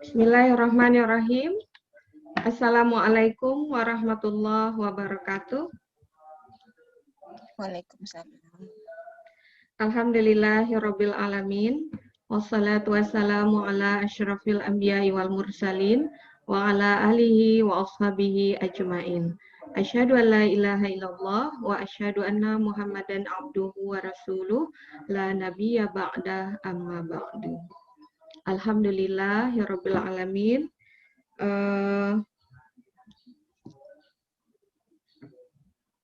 Bismillahirrahmanirrahim. Assalamualaikum warahmatullahi wabarakatuh. Waalaikumsalam. Alhamdulillahirabbil alamin. Wassalatu wassalamu ala asyrafil anbiya'i wal mursalin wa ala alihi wa ashabihi ajmain. Asyhadu an la ilaha illallah wa asyhadu anna Muhammadan abduhu wa rasuluh la nabiyya ba'da amma ba'du. Alhamdulillahirabbil alamin.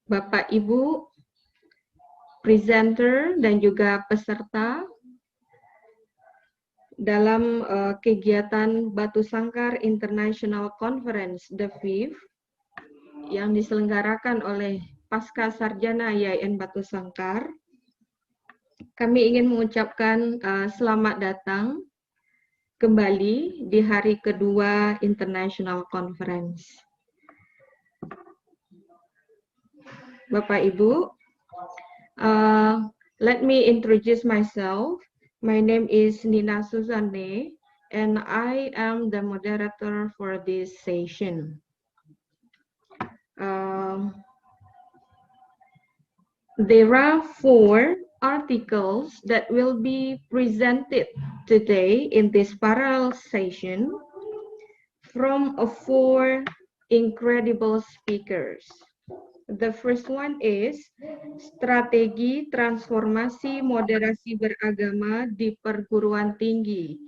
Bapak Ibu presenter dan juga peserta dalam kegiatan Batu Sangkar International Conference the Fifth yang diselenggarakan oleh Pasca Sarjana IAIN Batu Sangkar. Kami ingin mengucapkan selamat datang kembali di hari kedua International Conference. Bapak Ibu, let me introduce myself. My name is Nina Suzanne, and I am the moderator for this session. There are 4 articles that will be presented today in this parallel session from 4 incredible speakers. The first one is Strategi Transformasi Moderasi Beragama di Perguruan Tinggi.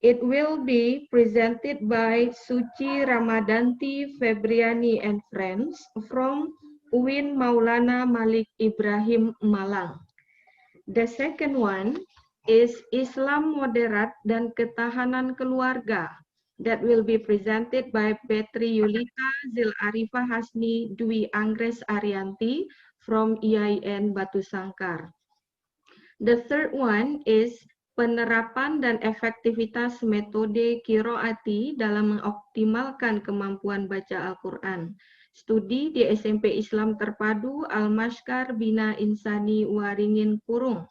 It will be presented by Suci Ramadanti Febriani and friends from UIN Maulana Malik Ibrahim Malang. The second one is Islam Moderat dan Ketahanan Keluarga. That will be presented by Petri Yulita Zil Arifah Hasni Dwi Anggres Arianti from IAIN Batu Sangkar. The third one is Penerapan dan efektivitas metode Qiraati dalam mengoptimalkan kemampuan baca Al-Quran. Studi di SMP Islam Terpadu Al-Mashkar Bina Insani Waringin Kurung.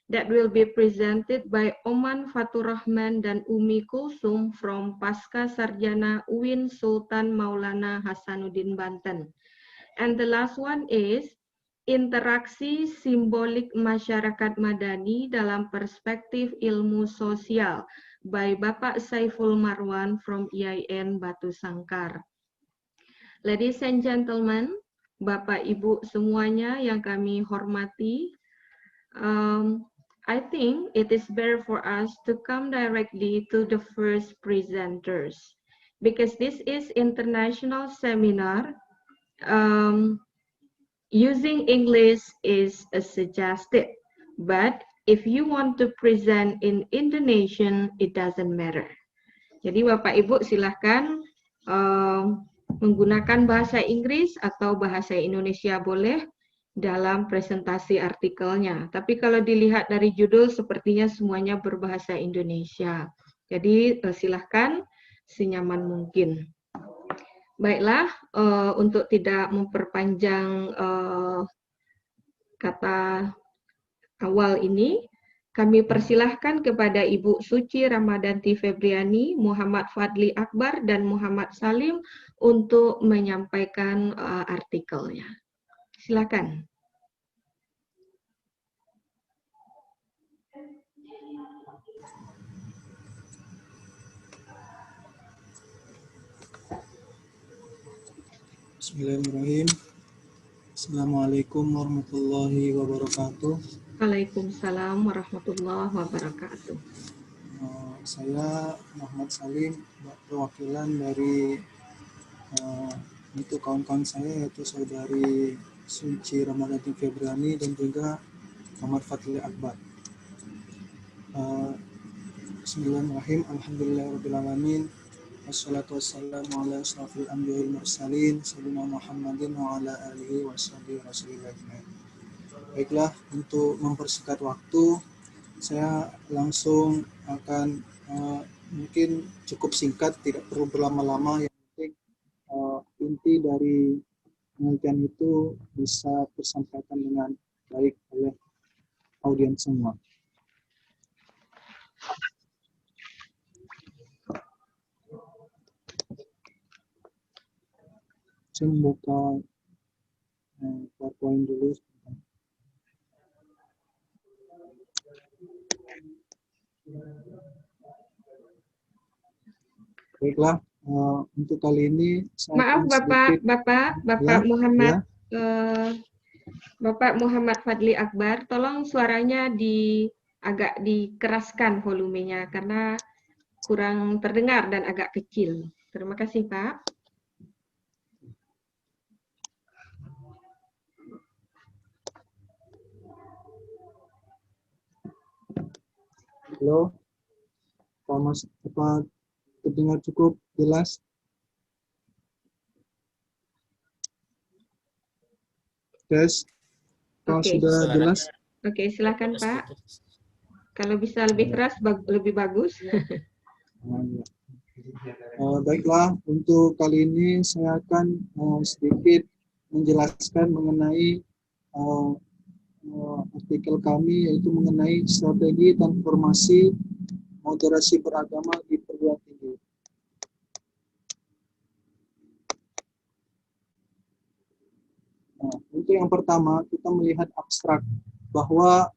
That will be presented by Oman Faturrahman dan Umi Kulsum from Pasca Sarjana UIN Sultan Maulana Hasanuddin Banten. And the last one is Interaksi Simbolik Masyarakat Madani dalam Perspektif Ilmu Sosial by Bapak Saiful Marwan from IAIN Batu Sangkar. Ladies and gentlemen, Bapak Ibu semuanya yang kami hormati, I think it is better for us to come directly to the first presenters because this is international seminar. Using English is suggested, but if you want to present in Indonesian, it doesn't matter. Jadi Bapak Ibu silahkan menggunakan bahasa Inggris atau bahasa Indonesia boleh dalam presentasi artikelnya. Tapi kalau dilihat dari judul sepertinya semuanya berbahasa Indonesia. Jadi silahkan senyaman mungkin. Baiklah, untuk tidak memperpanjang kata awal ini, kami persilahkan kepada Ibu Suci Ramadanti Febriani, Muhammad Fadli Akbar, dan Muhammad Salim untuk menyampaikan artikelnya. Silakan. Bismillahirrahmanirrahim. Assalamualaikum warahmatullahi wabarakatuh. Waalaikumsalam warahmatullahi wabarakatuh. Saya Muhammad Salim, perwakilan dari untuk kawan-kawan saya yaitu saudari Suci Ramadanti Febriani dan juga Muhammad Fadli Akbar. Bismillahirrahmanirrahim. Alhamdulillahirabbil alamin. Wassalatu wassalamu ala asyrafil anbiya'i wal mursalin sayyidina Muhammadin wa ala alihi washabihi rasulillah ajmain. Baiklah, untuk mempersingkat waktu, saya langsung akan mungkin cukup singkat, tidak perlu berlama-lama. Yang penting inti dari penelitian itu bisa tersampaikan dengan baik oleh audiens semua. Saya membuka PowerPoint dulu. Baiklah, untuk kali ini saya Maaf akan sedikit Bapak Muhammad ya. Bapak Muhammad Fadli Akbar, tolong suaranya agak dikeraskan volumenya karena kurang terdengar dan agak kecil. Terima kasih, Pak. Halo, apa terdengar cukup jelas? Tes, kalau Oke. sudah jelas? Oke, silakan Pak. Kalau bisa lebih keras, lebih bagus. Baiklah, untuk kali ini saya akan sedikit menjelaskan mengenai artikel kami, yaitu mengenai strategi transformasi moderasi beragama di perguruan tinggi. Nah, untuk yang pertama, kita melihat abstrak bahwa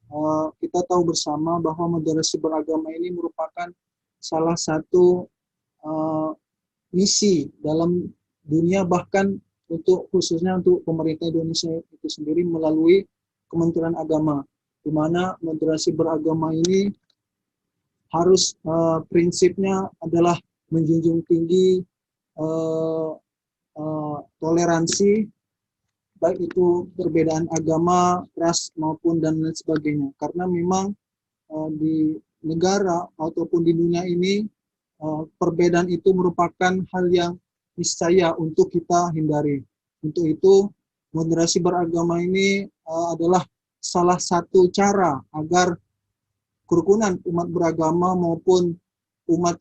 kita tahu bersama bahwa moderasi beragama ini merupakan salah satu misi dalam dunia, bahkan khususnya untuk pemerintah Indonesia itu sendiri melalui Kementerian Agama, di mana moderasi beragama ini harus prinsipnya adalah menjunjung tinggi toleransi, baik itu perbedaan agama, ras maupun dan lain sebagainya. Karena memang di negara ataupun di dunia ini perbedaan itu merupakan hal yang niscaya untuk kita hindari. Untuk itu moderasi beragama ini adalah salah satu cara agar kerukunan umat beragama maupun umat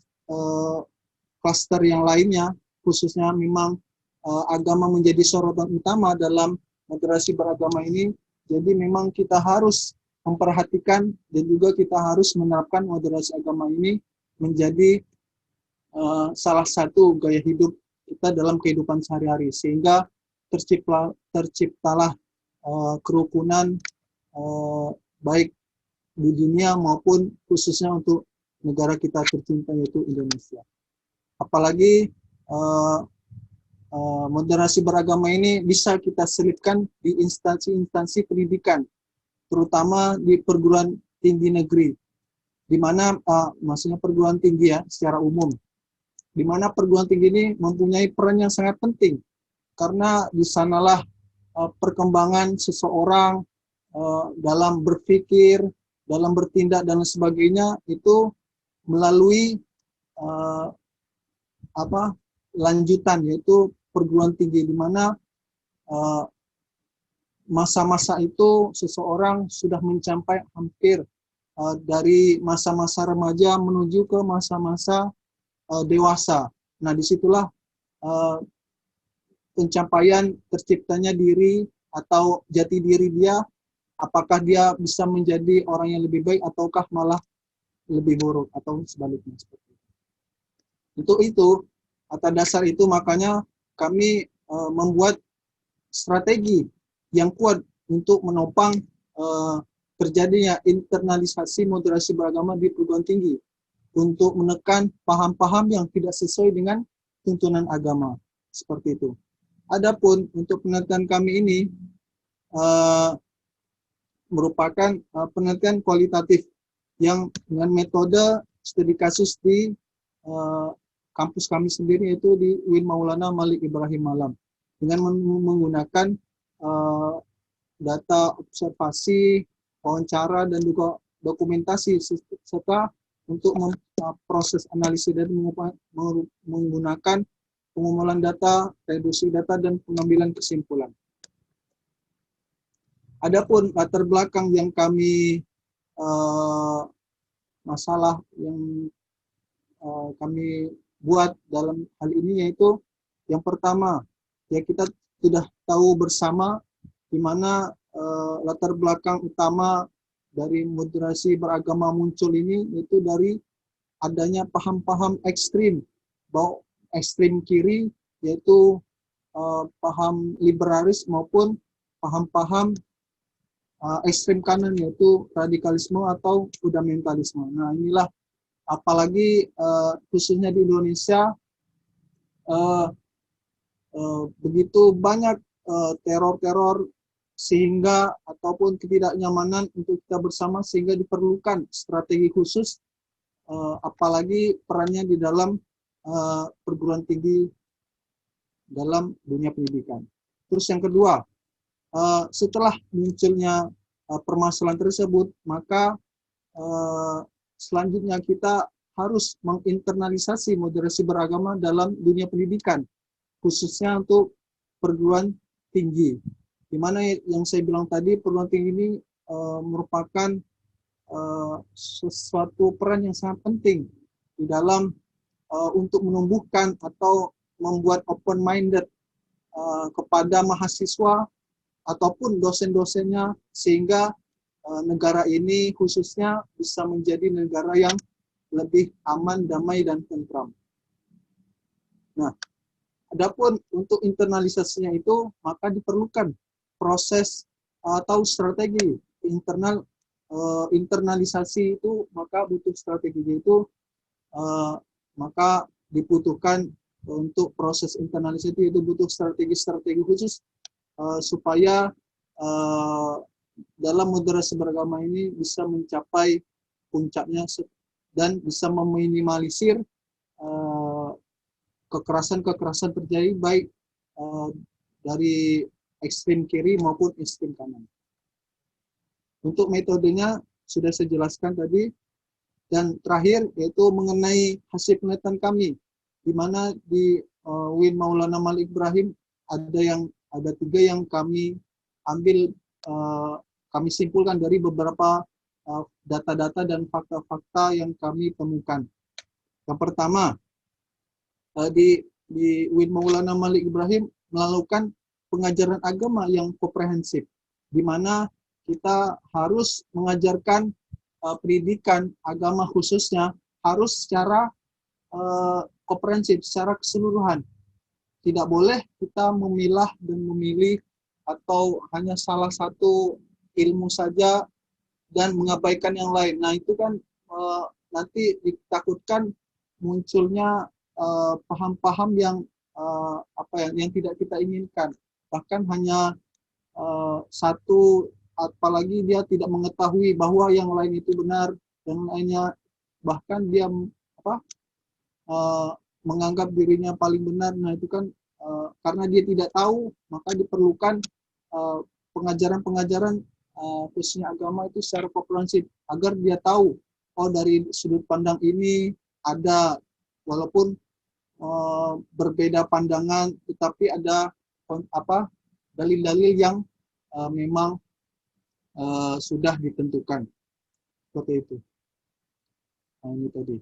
klaster yang lainnya, khususnya memang agama menjadi sorotan utama dalam moderasi beragama ini. Jadi memang kita harus memperhatikan dan juga kita harus menerapkan moderasi agama ini menjadi salah satu gaya hidup kita dalam kehidupan sehari-hari, sehingga terciptalah kerukunan baik di dunia maupun khususnya untuk negara kita tercinta yaitu Indonesia. Apalagi moderasi beragama ini bisa kita selipkan di instansi-instansi pendidikan, terutama di perguruan tinggi negeri, di mana maksudnya perguruan tinggi ya secara umum, di mana perguruan tinggi ini mempunyai peran yang sangat penting, karena di sanalah perkembangan seseorang dalam berpikir, dalam bertindak dan sebagainya itu melalui lanjutan, yaitu perguruan tinggi, di mana masa-masa itu seseorang sudah mencapai hampir dari masa-masa remaja menuju ke masa-masa dewasa. Nah, disitulah pencapaian terciptanya diri atau jati diri dia, apakah dia bisa menjadi orang yang lebih baik ataukah malah lebih buruk atau sebaliknya seperti itu. Untuk itu, atas dasar itu makanya kami membuat strategi yang kuat untuk menopang terjadinya internalisasi moderasi beragama di perguruan tinggi, untuk menekan paham-paham yang tidak sesuai dengan tuntunan agama, seperti itu. Adapun untuk penelitian kami ini merupakan penelitian kualitatif yang dengan metode studi kasus di kampus kami sendiri, yaitu di UIN Maulana Malik Ibrahim Malam, dengan menggunakan data observasi, wawancara, dan juga dokumentasi, serta untuk proses analisis dan menggunakan pengumpulan data, reduksi data, dan pengambilan kesimpulan. Adapun latar belakang yang kami masalah yang kami buat dalam hal ini, yaitu yang pertama, ya kita sudah tahu bersama di mana latar belakang utama dari moderasi beragama muncul ini, yaitu dari adanya paham-paham ekstrim, bahwa ekstrim kiri, yaitu paham liberalis maupun paham-paham ekstrem kanan, yaitu radikalisme atau fundamentalisme. Nah, inilah apalagi khususnya di Indonesia begitu banyak teror-teror sehingga ataupun ketidaknyamanan untuk kita bersama, sehingga diperlukan strategi khusus, apalagi perannya di dalam perguruan tinggi dalam dunia pendidikan. Terus yang kedua, setelah munculnya permasalahan tersebut, maka selanjutnya kita harus menginternalisasi moderasi beragama dalam dunia pendidikan, khususnya untuk perguruan tinggi. Di mana yang saya bilang tadi, perguruan tinggi ini merupakan sesuatu peran yang sangat penting di dalam untuk menumbuhkan atau membuat open-minded kepada mahasiswa ataupun dosen-dosennya, sehingga negara ini khususnya bisa menjadi negara yang lebih aman, damai, dan tentram. Nah, adapun untuk internalisasinya itu, maka diperlukan proses atau strategi internalisasi itu, maka butuh strategi itu, maka dibutuhkan untuk proses internalisasi itu butuh strategi-strategi khusus supaya dalam moderasi beragama ini bisa mencapai puncaknya dan bisa meminimalisir kekerasan-kekerasan terjadi baik dari ekstrem kiri maupun ekstrem kanan. Untuk metodenya sudah saya jelaskan tadi. Dan terakhir yaitu mengenai hasil penelitian kami, di mana di UIN Maulana Malik Ibrahim ada 3 yang kami ambil, kami simpulkan dari beberapa data-data dan fakta-fakta yang kami temukan. Yang pertama, di UIN Maulana Malik Ibrahim melakukan pengajaran agama yang komprehensif, di mana kita harus mengajarkan pendidikan agama khususnya harus secara komprehensif, secara keseluruhan. Tidak boleh kita memilah dan memilih atau hanya salah satu ilmu saja dan mengabaikan yang lain. Nah, itu kan nanti ditakutkan munculnya paham-paham yang yang tidak kita inginkan. Bahkan hanya satu, apalagi dia tidak mengetahui bahwa yang lain itu benar dan lainnya, bahkan dia menganggap dirinya paling benar. Nah, itu kan karena dia tidak tahu, maka diperlukan pengajaran-pengajaran khususnya agama itu secara komprehensif agar dia tahu, oh dari sudut pandang ini ada, walaupun berbeda pandangan, tetapi ada dalil-dalil yang memang sudah ditentukan. Seperti itu. Nah, ini tadi.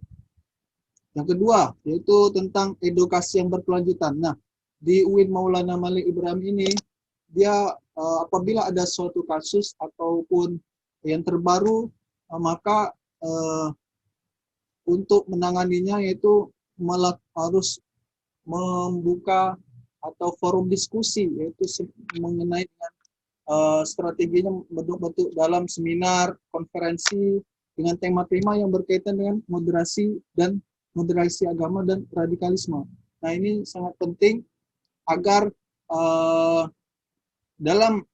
Yang kedua, yaitu tentang edukasi yang berkelanjutan. Nah, di UIN Maulana Malik Ibrahim ini, dia apabila ada suatu kasus ataupun yang terbaru, maka untuk menanganinya yaitu harus membuka atau forum diskusi, yaitu mengenai dengan strateginya bentuk dalam seminar, konferensi dengan tema-tema yang berkaitan dengan moderasi agama dan radikalisme. Nah, ini sangat penting agar dalam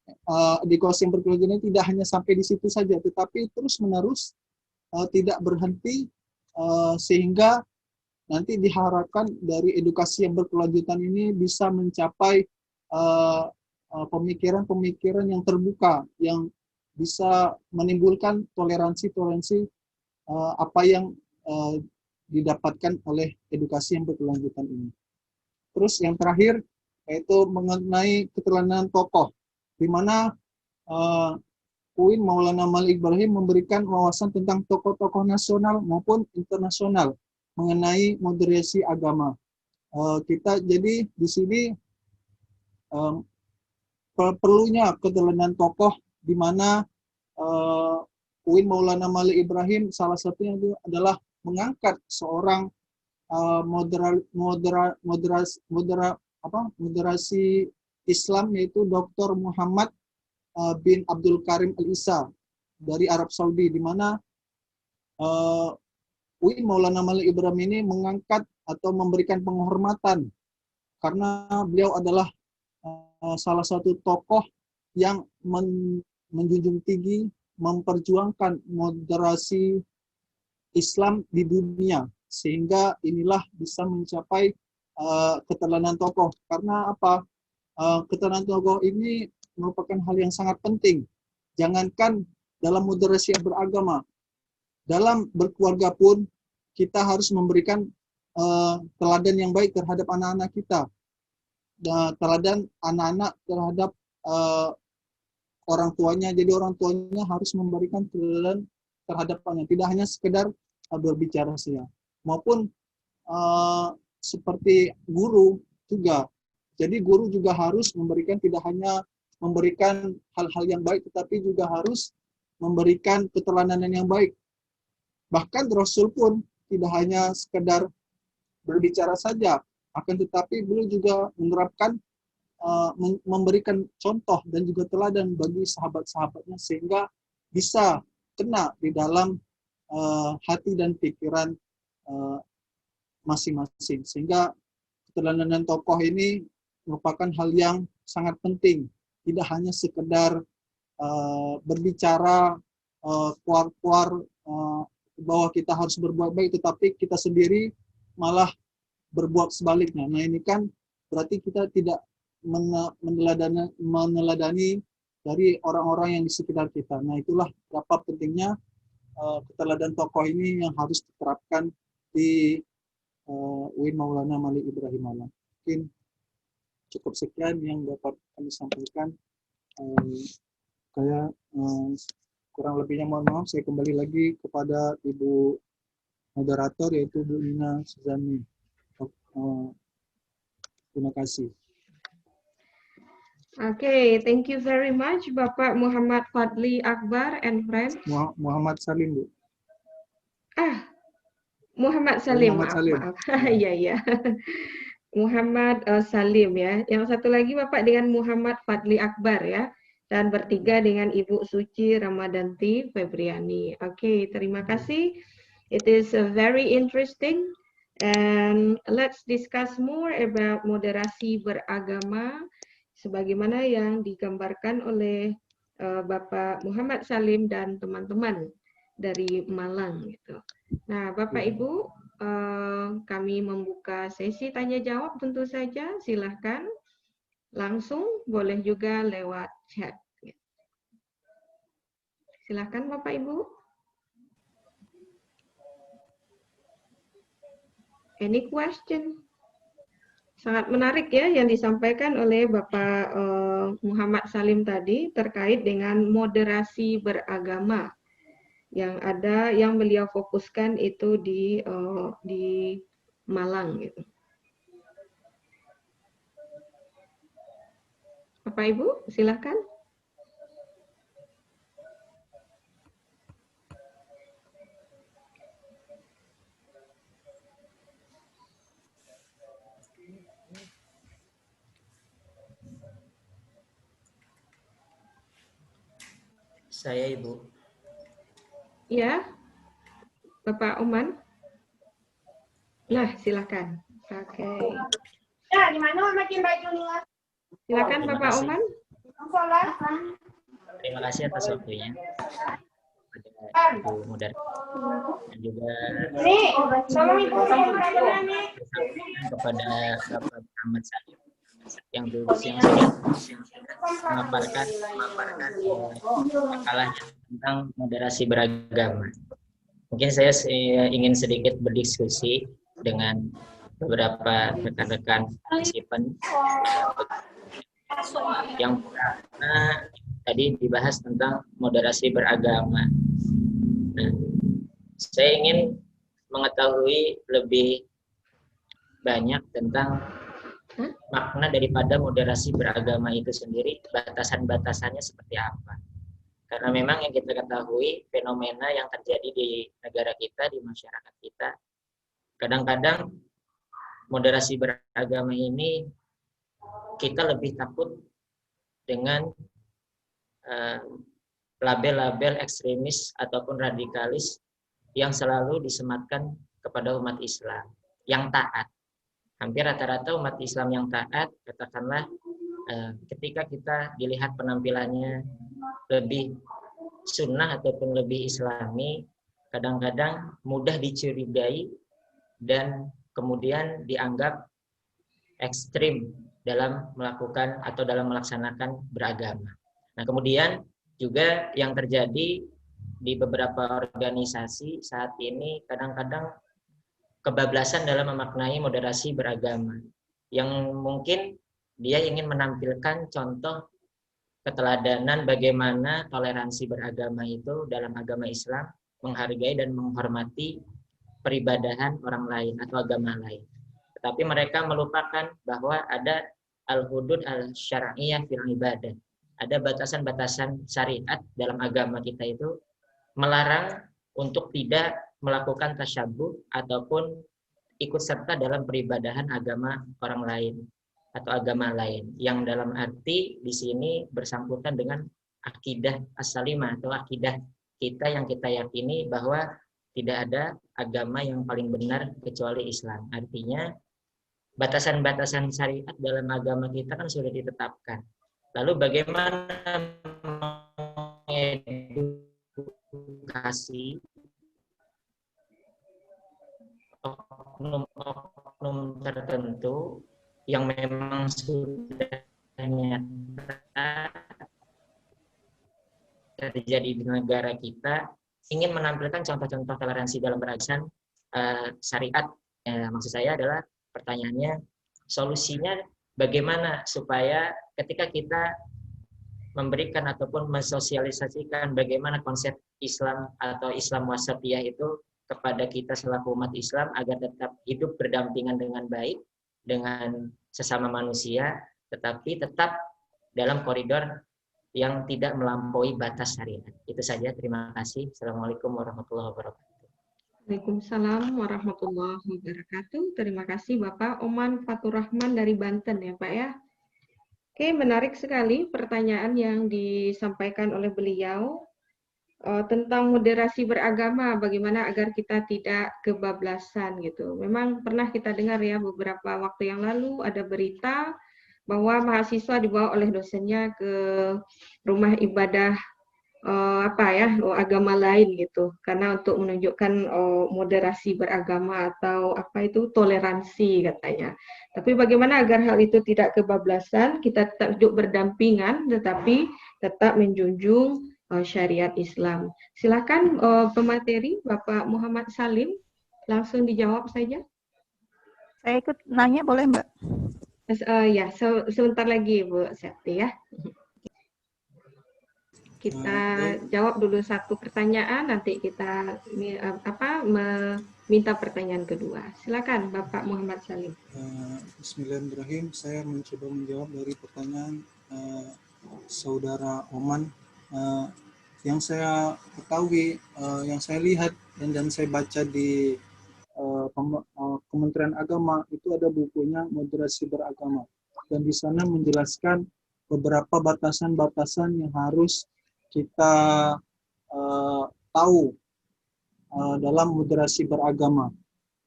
edukasi yang berkelanjutan ini tidak hanya sampai di situ saja, tetapi terus-menerus tidak berhenti, sehingga nanti diharapkan dari edukasi yang berkelanjutan ini bisa mencapai pemikiran-pemikiran yang terbuka, yang bisa menimbulkan toleransi apa yang didapatkan oleh edukasi yang berkelanjutan ini. Terus yang terakhir yaitu mengenai keteladanan tokoh, di mana UIN Maulana Malik Ibrahim memberikan wawasan tentang tokoh-tokoh nasional maupun internasional mengenai moderasi agama. Kita jadi di sini perlunya keteladanan tokoh, di mana UIN Maulana Malik Ibrahim salah satunya itu adalah mengangkat seorang moderasi Islam, yaitu Dr. Muhammad bin Abdul Karim Al-Isa dari Arab Saudi, di mana UI Maulana Malik Ibrahim ini mengangkat atau memberikan penghormatan karena beliau adalah salah satu tokoh yang menjunjung tinggi memperjuangkan moderasi Islam di dunia, sehingga inilah bisa mencapai keteladanan tokoh. Karena apa? Keteladanan tokoh ini merupakan hal yang sangat penting. Jangankan dalam moderasi beragama, dalam berkeluarga pun kita harus memberikan teladan yang baik terhadap anak-anak kita. Teladan anak-anak terhadap orang tuanya. Jadi orang tuanya harus memberikan teladan terhadap anaknya, tidak hanya sekedar berbicara saja. Maupun seperti guru juga. Jadi guru juga harus memberikan, tidak hanya memberikan hal-hal yang baik, tetapi juga harus memberikan keteladanan yang baik. Bahkan Rasul pun tidak hanya sekedar berbicara saja, akan tetapi beliau juga menerapkan, memberikan contoh dan juga teladan bagi sahabat-sahabatnya, sehingga bisa kena di dalam hati dan pikiran masing-masing. Sehingga keteladanan tokoh ini merupakan hal yang sangat penting. Tidak hanya sekedar berbicara keluar-keluar bahwa kita harus berbuat baik, tetapi kita sendiri malah berbuat sebaliknya. Nah, ini kan berarti kita tidak meneladani dari orang-orang yang di sekitar kita. Nah, itulah berapa pentingnya keteladanan tokoh ini yang harus diterapkan di UI Maulana Malik Ibrahim Alam. Mungkin cukup sekian yang dapat kami sampaikan. Saya kurang lebihnya mohon maaf. Saya kembali lagi kepada Ibu moderator, yaitu Bu Nina Suzani. Terima kasih. Okay, thank you very much, Bapak Muhammad Fadli Akbar and friends. Muhammad Salim, Bu. Muhammad Salim, Muhammad Salim. maaf. Ya, ya. Muhammad Salim ya. Yang satu lagi Bapak dengan Muhammad Fadli Akbar ya. Dan bertiga dengan Ibu Suci Ramadanti Febriani. Oke, terima kasih. It is very interesting. And let's discuss more about moderasi beragama sebagaimana yang digambarkan oleh Bapak Muhammad Salim dan teman-teman dari Malang gitu. Nah, Bapak Ibu, kami membuka sesi tanya jawab tentu saja. Silahkan langsung, boleh juga lewat chat. Silahkan Bapak Ibu. Any question? Sangat menarik ya yang disampaikan oleh Bapak Muhammad Salim tadi terkait dengan moderasi beragama. Yang ada, yang beliau fokuskan itu di Malang gitu. Bapak Ibu, silakan. Saya, Ibu. Ya, Bapak Oman. Nah, silakan. Oke. Ya, di mana makin bajunya? Silakan Bapak Oman. Terima kasih atas waktunya kepada Ibu Moderator dan juga kepada Bapak Muhammad Salim yang sudah memaparkan makalahnya tentang moderasi beragama. Mungkin saya ingin sedikit berdiskusi dengan beberapa rekan-rekan partisipan yang pertama tadi dibahas tentang moderasi beragama. Nah, saya ingin mengetahui lebih banyak tentang makna daripada moderasi beragama itu sendiri, batasan-batasannya seperti apa. Karena memang yang kita ketahui, fenomena yang terjadi di negara kita, di masyarakat kita, kadang-kadang moderasi beragama ini kita lebih takut dengan label-label ekstremis ataupun radikalis yang selalu disematkan kepada umat Islam yang taat. Hampir rata-rata umat Islam yang taat, katakanlah ketika kita dilihat penampilannya lebih sunnah ataupun lebih islami, kadang-kadang mudah dicurigai dan kemudian dianggap ekstrim dalam melakukan atau dalam melaksanakan beragama. Nah, kemudian juga yang terjadi di beberapa organisasi saat ini kadang-kadang kebablasan dalam memaknai moderasi beragama, yang mungkin dia ingin menampilkan contoh keteladanan bagaimana toleransi beragama itu dalam agama Islam, menghargai dan menghormati peribadahan orang lain atau agama lain. Tetapi mereka melupakan bahwa ada al-hudud al-syar'iyah fil ibadah. Ada batasan-batasan syariat dalam agama kita itu melarang untuk tidak melakukan tasyabuh ataupun ikut serta dalam peribadahan agama orang lain atau agama lain, yang dalam arti di sini bersangkutan dengan akidah as-salimah atau akidah kita yang kita yakini bahwa tidak ada agama yang paling benar kecuali Islam. Artinya batasan-batasan syariat dalam agama kita kan sudah ditetapkan. Lalu bagaimana mengedukasi oknum-oknum tertentu yang memang sudah nyata terjadi di negara kita, ingin menampilkan contoh-contoh toleransi dalam beragama syariat. Maksud saya adalah pertanyaannya, solusinya bagaimana supaya ketika kita memberikan ataupun mensosialisasikan bagaimana konsep Islam atau Islam wasatiyah itu kepada kita selaku umat Islam agar tetap hidup berdampingan dengan baik dengan sesama manusia, tetapi tetap dalam koridor yang tidak melampaui batas syariat. Itu saja, terima kasih. Assalamualaikum warahmatullahi wabarakatuh. Waalaikumsalam warahmatullahi wabarakatuh. Terima kasih Bapak Oman Fatur Rahman dari Banten ya Pak ya. Oke, menarik sekali pertanyaan yang disampaikan oleh beliau tentang moderasi beragama, bagaimana agar kita tidak kebablasan gitu. Memang pernah kita dengar ya beberapa waktu yang lalu ada berita bahwa mahasiswa dibawa oleh dosennya ke rumah ibadah agama lain gitu, karena untuk menunjukkan moderasi beragama atau apa itu toleransi katanya. Tapi bagaimana agar hal itu tidak kebablasan, kita tetap hidup berdampingan tetapi tetap menjunjung syariat Islam. Silakan pemateri Bapak Muhammad Salim, langsung dijawab saja. Saya ikut nanya boleh Mbak? Ya, sebentar lagi Bu Septi ya. Kita jawab dulu satu pertanyaan, nanti kita meminta pertanyaan kedua. Silakan Bapak Muhammad Salim. Bismillahirrahmanirrahim. Saya mencoba menjawab dari pertanyaan saudara Oman. Yang saya ketahui, yang saya lihat dan saya baca di Kementerian Agama itu ada bukunya Moderasi Beragama, dan di sana menjelaskan beberapa batasan-batasan yang harus kita tahu dalam moderasi beragama.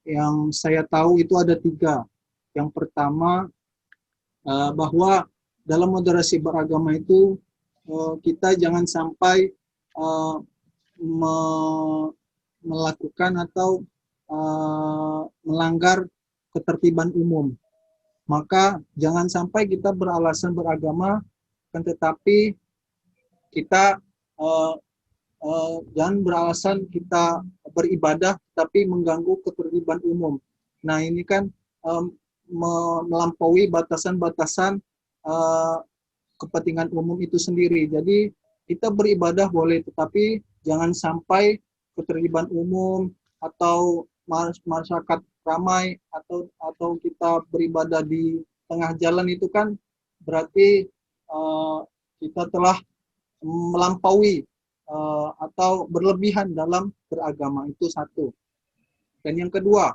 Yang saya tahu itu ada 3. Yang pertama, bahwa dalam moderasi beragama itu kita jangan sampai melakukan atau melanggar ketertiban umum. Maka jangan sampai kita beralasan beragama, kan tetapi kita jangan beralasan kita beribadah tapi mengganggu ketertiban umum. Nah ini kan melampaui batasan-batasan kepentingan umum itu sendiri. Jadi kita beribadah boleh, tetapi jangan sampai ketertiban umum atau masyarakat ramai atau kita beribadah di tengah jalan itu kan berarti kita telah melampaui atau berlebihan dalam beragama. Itu satu. Dan yang kedua,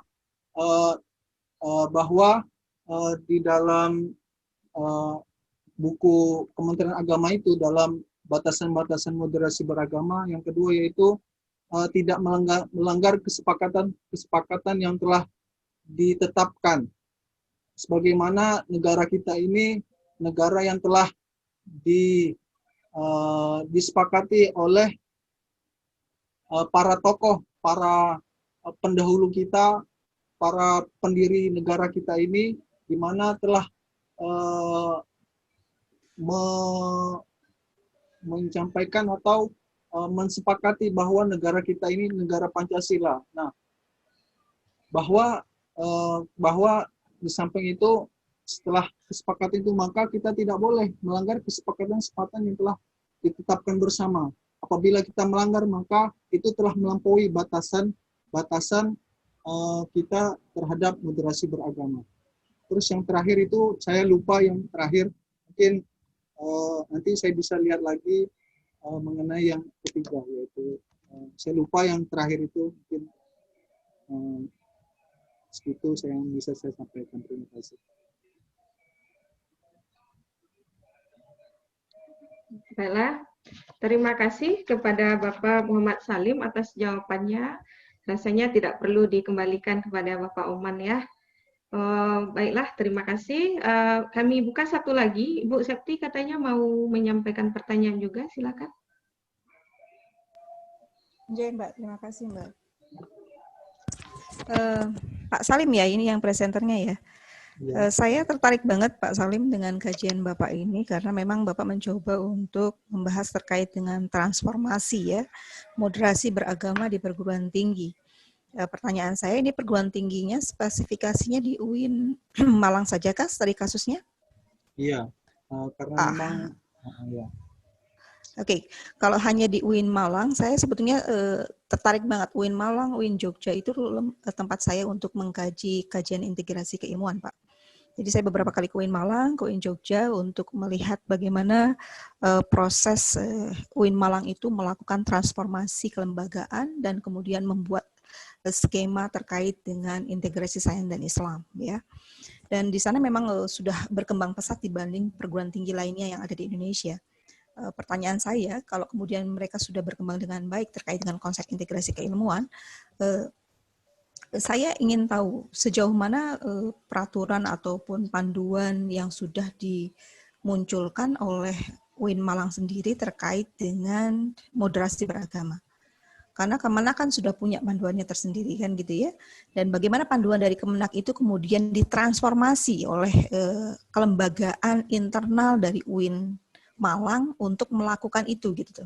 bahwa di dalam buku Kementerian Agama itu dalam batasan-batasan moderasi beragama. Yang kedua yaitu tidak melanggar kesepakatan yang telah ditetapkan. Sebagaimana negara kita ini negara yang telah disepakati oleh para tokoh, para pendahulu kita, para pendiri negara kita ini, di mana telah menyampaikan atau mensepakati bahwa negara kita ini negara Pancasila. Nah, bahwa di samping itu, setelah kesepakatan itu, maka kita tidak boleh melanggar kesepakatan yang telah ditetapkan bersama. Apabila kita melanggar, maka itu telah melampaui batasan kita terhadap moderasi beragama. Terus yang terakhir itu, saya lupa yang terakhir, mungkin nanti saya bisa lihat lagi mengenai yang ketiga, yaitu saya lupa yang terakhir itu, mungkin segitu yang bisa saya sampaikan. Terima kasih. Baiklah, terima kasih kepada Bapak Muhammad Salim atas jawabannya. Rasanya tidak perlu dikembalikan kepada Bapak Oman ya. Baiklah, terima kasih. Kami buka satu lagi. Ibu Septi katanya mau menyampaikan pertanyaan juga, silakan. Ya, Mbak, terima kasih, Mbak. Pak Salim ya, ini yang presenternya ya. Saya tertarik banget Pak Salim dengan kajian Bapak ini karena memang Bapak mencoba untuk membahas terkait dengan transformasi ya, moderasi beragama di perguruan tinggi. Pertanyaan saya, ini perguruan tingginya spesifikasinya di UIN Malang saja kah tadi kasusnya? Iya, karena memang ya. Oke, kalau hanya di UIN Malang, saya sebetulnya tertarik banget. UIN Malang, UIN Jogja itu tempat saya untuk mengkaji kajian integrasi keilmuan, Pak. Jadi saya beberapa kali ke UIN Malang, ke UIN Jogja untuk melihat bagaimana proses UIN Malang itu melakukan transformasi kelembagaan dan kemudian membuat skema terkait dengan integrasi sains dan Islam, ya. Dan di sana memang sudah berkembang pesat dibanding perguruan tinggi lainnya yang ada di Indonesia. Pertanyaan saya, kalau kemudian mereka sudah berkembang dengan baik terkait dengan konsep integrasi keilmuan, saya ingin tahu sejauh mana peraturan ataupun panduan yang sudah dimunculkan oleh UIN Malang sendiri terkait dengan moderasi beragama. Karena Kemenak kan sudah punya panduannya tersendiri kan gitu ya. Dan bagaimana panduan dari Kemenak itu kemudian ditransformasi oleh kelembagaan internal dari UIN Malang untuk melakukan itu gitu.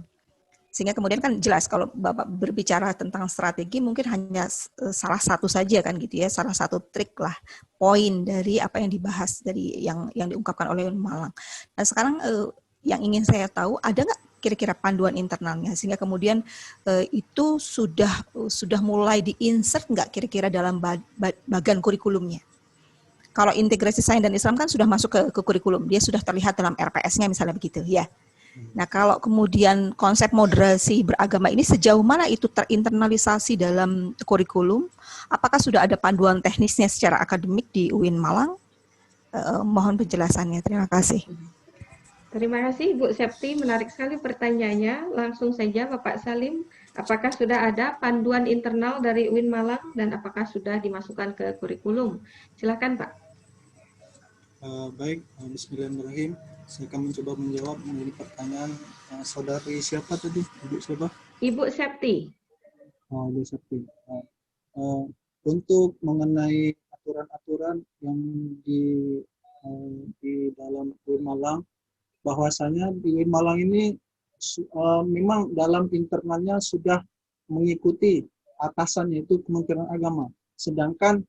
Sehingga kemudian kan jelas kalau Bapak berbicara tentang strategi mungkin hanya salah satu saja kan gitu ya, salah satu trik lah, poin dari apa yang dibahas dari yang diungkapkan oleh UIN Malang. Nah sekarang yang ingin saya tahu, ada nggak kira-kira panduan internalnya sehingga kemudian itu sudah mulai diinsert nggak kira-kira dalam bagan kurikulumnya? Kalau integrasi sains dan Islam kan sudah masuk ke kurikulum, dia sudah terlihat dalam RPS-nya misalnya begitu, ya. Nah, kalau kemudian konsep moderasi beragama ini sejauh mana itu terinternalisasi dalam kurikulum? Apakah sudah ada panduan teknisnya secara akademik di UIN Malang? Mohon penjelasannya. Terima kasih. Terima kasih Bu Septi, menarik sekali pertanyaannya. Langsung saja Bapak Salim, apakah sudah ada panduan internal dari UIN Malang dan apakah sudah dimasukkan ke kurikulum? Silakan Pak. Baik, bismillahirrahmanirrahim. Saya akan mencoba menjawab mengenai pertanyaan saudari siapa tadi? Ibu siapa? Ibu Septi. Ibu Septi. Untuk mengenai aturan-aturan yang di dalam UIN Malang, bahwasanya di UIN Malang ini memang dalam internalnya sudah mengikuti atasannya itu Kementerian Agama. Sedangkan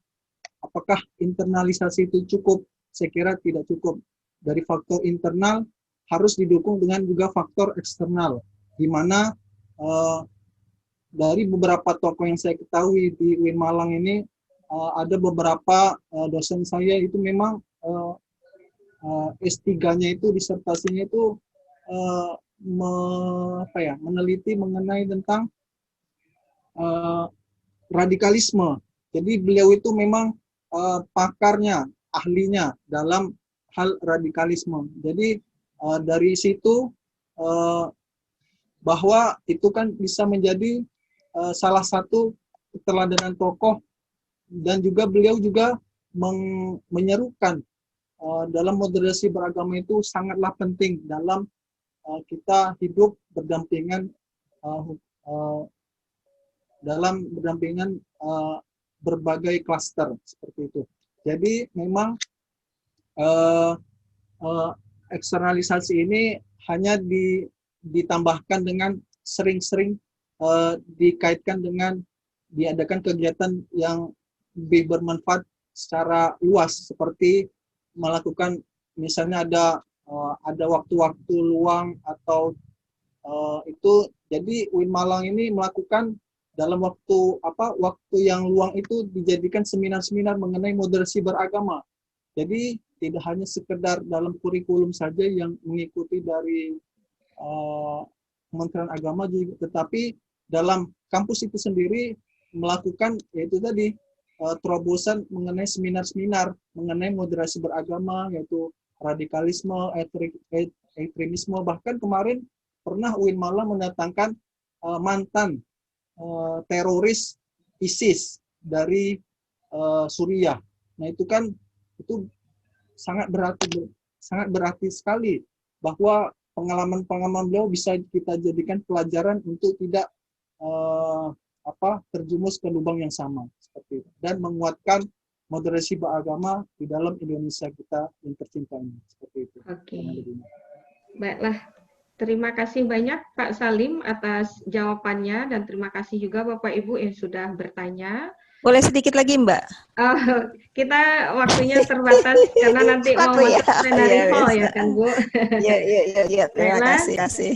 apakah internalisasi itu cukup? Saya kira tidak cukup. Dari faktor internal harus didukung dengan juga faktor eksternal, di mana dari beberapa tokoh yang saya ketahui di UIN Malang ini ada beberapa dosen saya itu memang S3-nya itu, disertasinya itu meneliti mengenai tentang radikalisme. Jadi beliau itu memang pakarnya, ahlinya dalam hal radikalisme. Jadi dari situ bahwa itu kan bisa menjadi salah satu keteladanan tokoh, dan juga beliau juga menyerukan dalam moderasi beragama itu sangatlah penting dalam kita hidup berdampingan dalam berdampingan berbagai klaster seperti itu. Jadi memang eksternalisasi ini hanya ditambahkan dengan sering-sering dikaitkan dengan diadakan kegiatan yang lebih bermanfaat secara luas, seperti melakukan misalnya ada waktu-waktu luang atau itu. Jadi UIN Malang ini melakukan dalam waktu yang luang itu dijadikan seminar-seminar mengenai moderasi beragama. Jadi tidak hanya sekedar dalam kurikulum saja yang mengikuti dari Kementerian Agama juga, tetapi dalam kampus itu sendiri melakukan yaitu tadi terobosan mengenai seminar-seminar mengenai moderasi beragama, yaitu radikalisme, ekstremisme. Bahkan kemarin pernah UIN Malang mendatangkan mantan teroris ISIS dari Suriah. Nah itu kan sangat berarti sekali bahwa pengalaman beliau bisa kita jadikan pelajaran untuk tidak terjumus ke lubang yang sama seperti itu, dan menguatkan moderasi beragama di dalam Indonesia kita yang tercinta ini seperti itu. Oke. Baiklah. Terima kasih banyak Pak Salim atas jawabannya, dan terima kasih juga Bapak Ibu yang sudah bertanya. Boleh sedikit lagi Mbak? Kita waktunya terbatas karena nanti mau masuk plenary hall ya kan Bu. Iya. Terima kasih.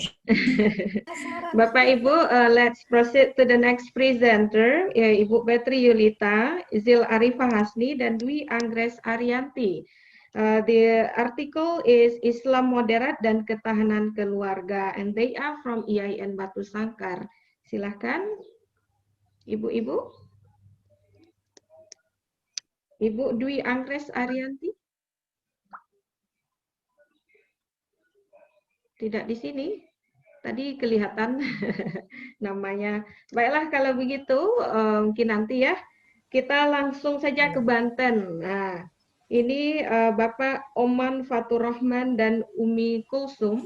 Bapak Ibu, let's proceed to the next presenter, ya, Ibu Betri Yulita, Zil Arifah Hasni, dan Dwi Anggres Arianti. The article is Islam Moderat dan Ketahanan Keluarga, and they are from IAIN Batu Sangkar. Silahkan, Ibu-ibu. Ibu Dwi Anggres Arianti. Tidak di sini. Tadi kelihatan namanya. Baiklah, kalau begitu mungkin nanti ya kita langsung saja ke Banten. Nah, ini Bapak Oman Fatur Rahman dan Umi Kulsum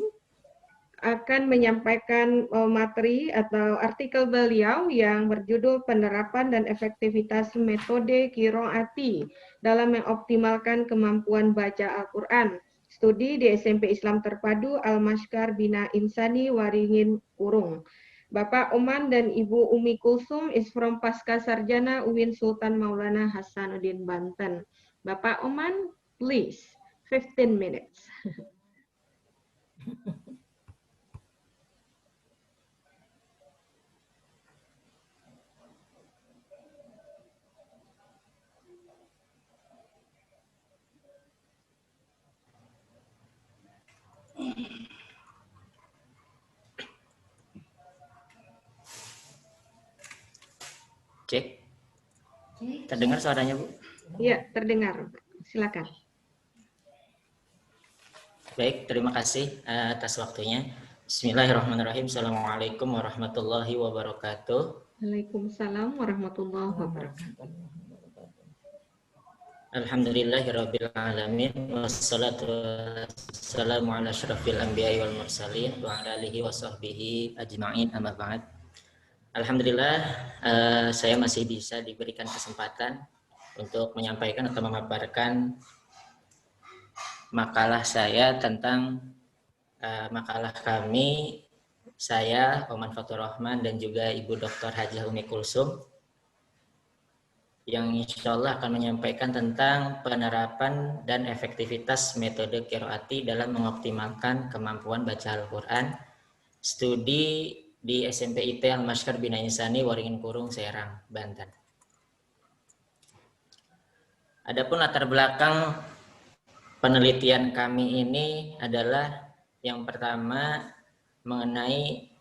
akan menyampaikan materi atau artikel beliau yang berjudul Penerapan dan Efektivitas Metode Qiraati dalam mengoptimalkan kemampuan baca Al-Quran. Studi di SMP Islam Terpadu Al-Mashkar Bina Insani Waringin Kurung. Bapak Oman dan Ibu Umi Kulsum is from Pasca Sarjana UIN Sultan Maulana Hasanuddin Banten. Bapak Oman, please, 15 minutes. Cek. Terdengar suaranya, Bu? Iya, terdengar. Silakan. Baik, terima kasih atas waktunya. Bismillahirrahmanirrahim. Assalamualaikum warahmatullahi wabarakatuh. Waalaikumsalam warahmatullahi wabarakatuh. Alhamdulillahirabbil alamin wassalatu wassalamu ala asyrafil anbiya'i wal mursalin wa ala alihi wa sahbihi ajma'in, amma ba'd. Alhamdulillah saya masih bisa diberikan kesempatan untuk menyampaikan atau memaparkan makalah saya tentang makalah kami, saya Oman Fatur Rahman dan juga Ibu Dr. Hajah Umi Kulsum, yang insya Allah akan menyampaikan tentang penerapan dan efektivitas metode qiraati dalam mengoptimalkan kemampuan baca Al-Quran, studi di SMP IT Al-Mashkar Bina Insani Waringin Kurung, Serang, Banten. Adapun latar belakang penelitian kami ini adalah yang pertama mengenai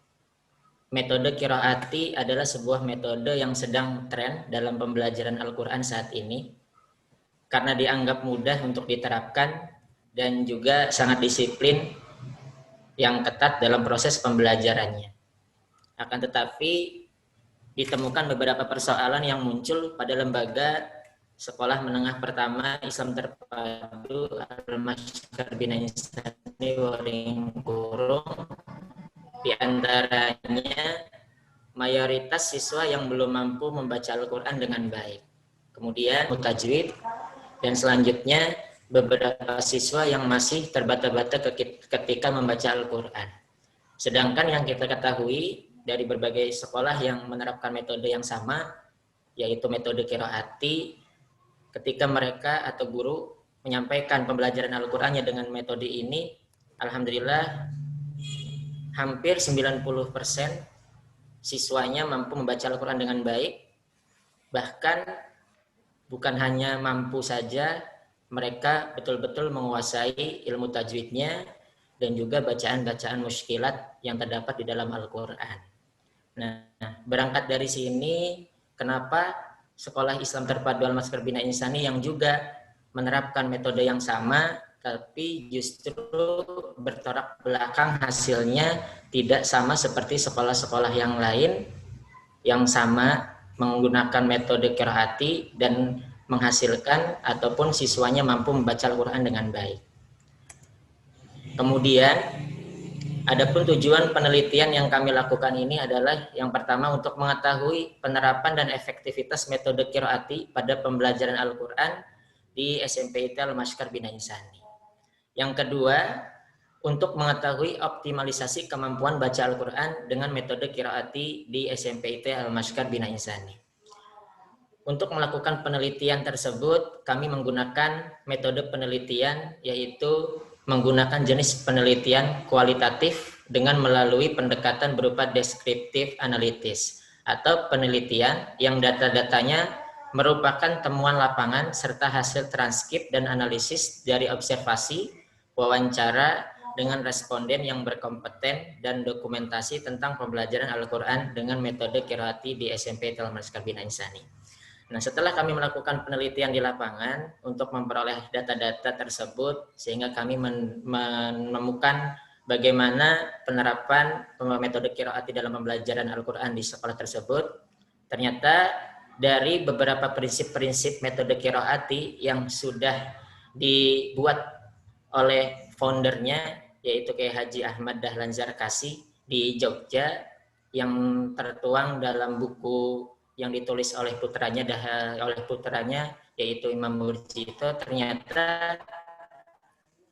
metode qiraati adalah sebuah metode yang sedang tren dalam pembelajaran Al-Quran saat ini karena dianggap mudah untuk diterapkan dan juga sangat disiplin yang ketat dalam proses pembelajarannya. Akan tetapi ditemukan beberapa persoalan yang muncul pada lembaga sekolah menengah pertama Islam Terpadu Al-Masyar Bina Insani Waringkurung. Di antaranya mayoritas siswa yang belum mampu membaca Al-Quran dengan baik. Kemudian tajwid, dan selanjutnya beberapa siswa yang masih terbata-bata ketika membaca Al-Quran. Sedangkan yang kita ketahui dari berbagai sekolah yang menerapkan metode yang sama, yaitu metode qiraati, ketika mereka atau guru menyampaikan pembelajaran Al-Qur'annya dengan metode ini, alhamdulillah hampir 90% siswanya mampu membaca Al-Qur'an dengan baik. Bahkan bukan hanya mampu saja, mereka betul-betul menguasai ilmu tajwidnya dan juga bacaan-bacaan muskilat yang terdapat di dalam Al-Qur'an. Nah, berangkat dari sini, kenapa Sekolah Islam Terpadu Al-Masyar Bina Insani yang juga menerapkan metode yang sama, tapi justru bertolak belakang hasilnya tidak sama seperti sekolah-sekolah yang lain yang sama menggunakan metode qiraati dan menghasilkan ataupun siswanya mampu membaca Al-Quran dengan baik. Kemudian, adapun tujuan penelitian yang kami lakukan ini adalah yang pertama untuk mengetahui penerapan dan efektivitas metode qiraati pada pembelajaran Al-Quran di SMPIT Al-Masyar Bina Insani. Yang kedua, untuk mengetahui optimalisasi kemampuan baca Al-Quran dengan metode qiraati di SMPIT Al-Masyar Bina Insani. Untuk melakukan penelitian tersebut, kami menggunakan metode penelitian yaitu menggunakan jenis penelitian kualitatif dengan melalui pendekatan berupa deskriptif analitis atau penelitian yang data-datanya merupakan temuan lapangan serta hasil transkrip dan analisis dari observasi, wawancara dengan responden yang berkompeten dan dokumentasi tentang pembelajaran Al-Quran dengan metode qiraati di SMP Al-Masyar Bina Insani. Nah, setelah kami melakukan penelitian di lapangan untuk memperoleh data-data tersebut, sehingga kami menemukan bagaimana penerapan metode qiraati dalam pembelajaran Al-Quran di sekolah tersebut. Ternyata dari beberapa prinsip-prinsip metode qiraati yang sudah dibuat oleh foundernya, yaitu Kiai Haji Ahmad Dahlan Zarkasi di Jogja, yang tertuang dalam buku yang ditulis oleh putranya yaitu Imam Murjito, ternyata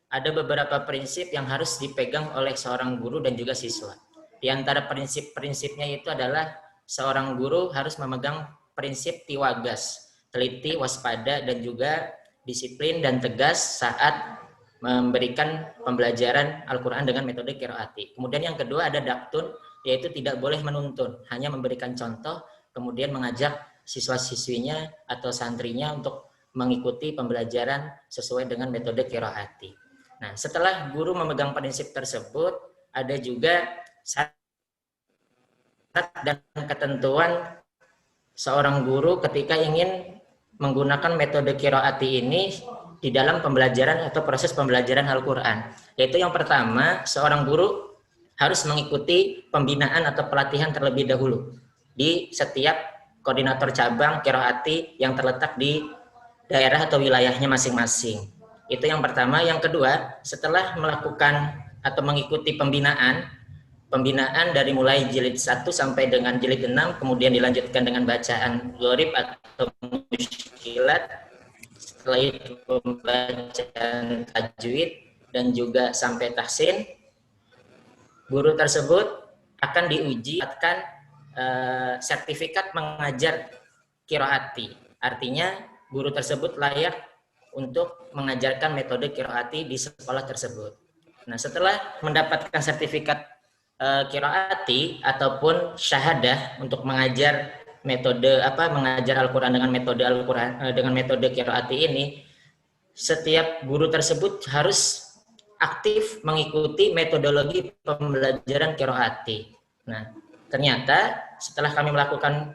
ada beberapa prinsip yang harus dipegang oleh seorang guru dan juga siswa. Di antara prinsip-prinsipnya itu adalah seorang guru harus memegang prinsip tiwagas, teliti, waspada, dan juga disiplin dan tegas saat memberikan pembelajaran Al-Quran dengan metode qiraati. Kemudian yang kedua ada daktun, yaitu tidak boleh menuntun, hanya memberikan contoh, kemudian mengajak siswa-siswinya atau santrinya untuk mengikuti pembelajaran sesuai dengan metode qiraati. Nah, setelah guru memegang prinsip tersebut, ada juga syarat dan ketentuan seorang guru ketika ingin menggunakan metode qiraati ini di dalam pembelajaran atau proses pembelajaran Al-Quran. Yaitu yang pertama, seorang guru harus mengikuti pembinaan atau pelatihan terlebih dahulu di setiap koordinator cabang qiraati yang terletak di daerah atau wilayahnya masing-masing. Itu yang pertama. Yang kedua, setelah melakukan atau mengikuti pembinaan dari mulai jilid 1 sampai dengan jilid 6, kemudian dilanjutkan dengan bacaan gharib atau muskilat, setelah itu pembacaan tajwid dan juga sampai tahsin, guru tersebut akan diuji akan sertifikat mengajar qiraati. Artinya guru tersebut layak untuk mengajarkan metode qiraati di sekolah tersebut. Nah, setelah mendapatkan sertifikat qiraati ataupun syahadah untuk mengajar mengajar Al-Quran dengan metode dengan metode qiraati ini, setiap guru tersebut harus aktif mengikuti metodologi pembelajaran qiraati. Nah, ternyata setelah kami melakukan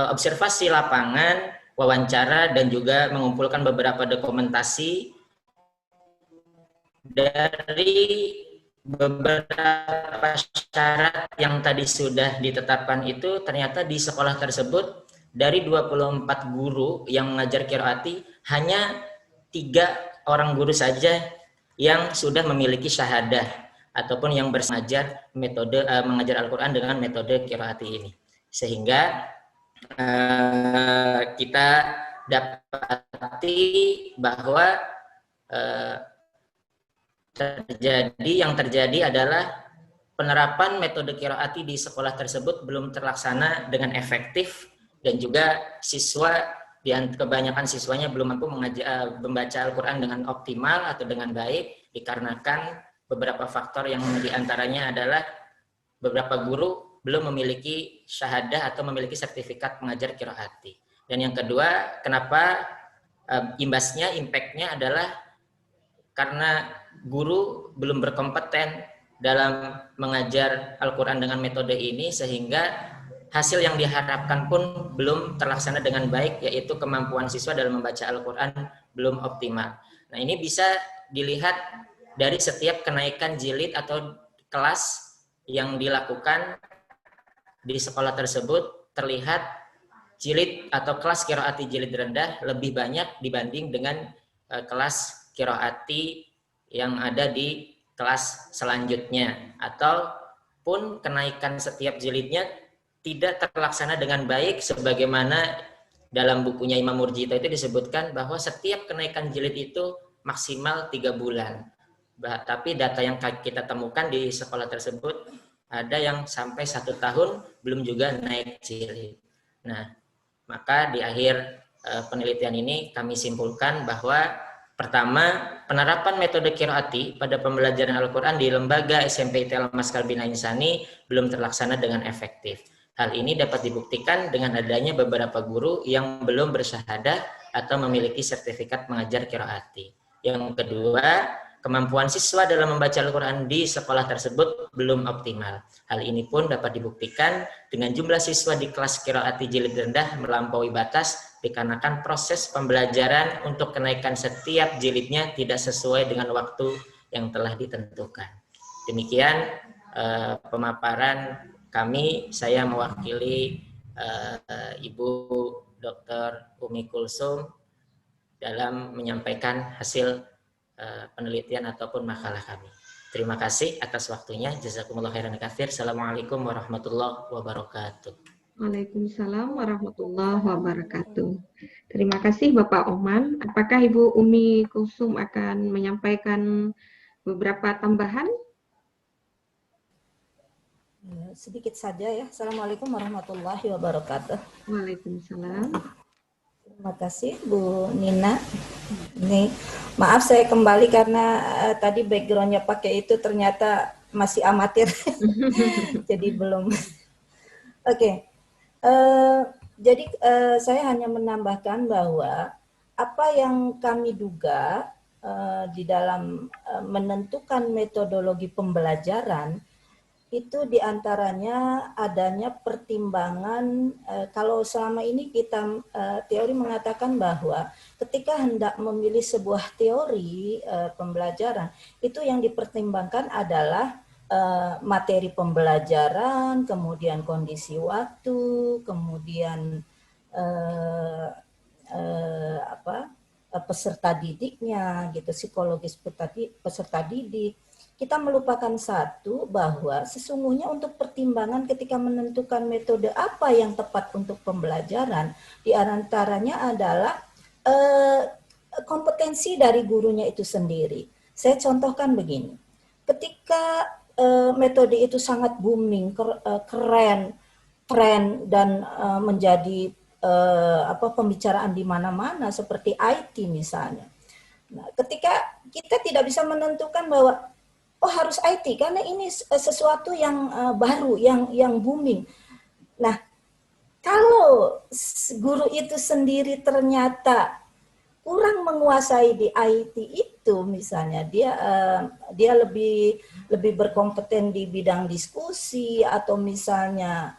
observasi lapangan, wawancara, dan juga mengumpulkan beberapa dokumentasi dari beberapa syarat yang tadi sudah ditetapkan itu ternyata di sekolah tersebut dari 24 guru yang mengajar qiraati hanya 3 orang guru saja yang sudah memiliki syahadah ataupun yang mengajar metode mengajar Al-Qur'an dengan metode qiraati ini. Sehingga kita dapati bahwa yang terjadi adalah penerapan metode qiraati di sekolah tersebut belum terlaksana dengan efektif, dan juga kebanyakan siswanya belum mampu membaca Al-Quran dengan optimal atau dengan baik, dikarenakan beberapa faktor yang diantaranya adalah beberapa guru belum memiliki syahadah atau memiliki sertifikat pengajar qiraati. Dan yang kedua, kenapa impactnya adalah karena guru belum berkompeten dalam mengajar Al-Quran dengan metode ini, sehingga hasil yang diharapkan pun belum terlaksana dengan baik, yaitu kemampuan siswa dalam membaca Al-Quran belum optimal. Nah, ini bisa dilihat dari setiap kenaikan jilid atau kelas yang dilakukan di sekolah tersebut, terlihat jilid atau kelas qiraati jilid rendah lebih banyak dibanding dengan kelas qiraati yang ada di kelas selanjutnya, ataupun kenaikan setiap jilidnya tidak terlaksana dengan baik, sebagaimana dalam bukunya Imam Murjito itu disebutkan bahwa setiap kenaikan jilid itu maksimal 3 bulan. Tapi data yang kita temukan di sekolah tersebut ada yang sampai 1 tahun belum juga naik jilid. Nah, maka di akhir penelitian ini kami simpulkan bahwa pertama, penerapan metode qiraati pada pembelajaran Al-Quran di lembaga SMP ITL Maskal Bina Insani belum terlaksana dengan efektif. Hal ini dapat dibuktikan dengan adanya beberapa guru yang belum bersyahadah atau memiliki sertifikat mengajar qiraati. Yang kedua, kemampuan siswa dalam membaca Al-Quran di sekolah tersebut belum optimal. Hal ini pun dapat dibuktikan dengan jumlah siswa di kelas qiraati jilid rendah melampaui batas, dikarenakan proses pembelajaran untuk kenaikan setiap jilidnya tidak sesuai dengan waktu yang telah ditentukan. Demikian pemaparan kami. Saya mewakili Ibu Dr. Umi Kulsum dalam menyampaikan hasil penelitian ataupun makalah kami. Terima kasih atas waktunya. Jazakumullah khairan katsir. Assalamualaikum warahmatullahi wabarakatuh. Waalaikumsalam warahmatullahi wabarakatuh. Terima kasih Bapak Oman. Apakah Ibu Umi Kulsum akan menyampaikan beberapa tambahan? Sedikit saja ya. Assalamualaikum warahmatullahi wabarakatuh. Waalaikumsalam. Terima kasih Bu Nina. Ini maaf saya kembali karena tadi backgroundnya pakai itu ternyata masih amatir. Jadi belum. Oke. Jadi saya hanya menambahkan bahwa apa yang kami duga di dalam menentukan metodologi pembelajaran itu diantaranya adanya pertimbangan, kalau selama ini kita teori mengatakan bahwa ketika hendak memilih sebuah teori pembelajaran, itu yang dipertimbangkan adalah materi pembelajaran, kemudian kondisi waktu, kemudian peserta didiknya, gitu, psikologis peserta didik. Kita melupakan satu, bahwa sesungguhnya untuk pertimbangan ketika menentukan metode apa yang tepat untuk pembelajaran, diantaranya adalah kompetensi dari gurunya itu sendiri. Saya contohkan begini, ketika metode itu sangat booming, keren, tren, dan menjadi pembicaraan di mana-mana seperti IT misalnya. Nah, ketika kita tidak bisa menentukan bahwa harus IT karena ini sesuatu yang baru, yang booming. Nah, kalau guru itu sendiri ternyata kurang menguasai di IT itu, misalnya dia lebih berkompeten di bidang diskusi, atau misalnya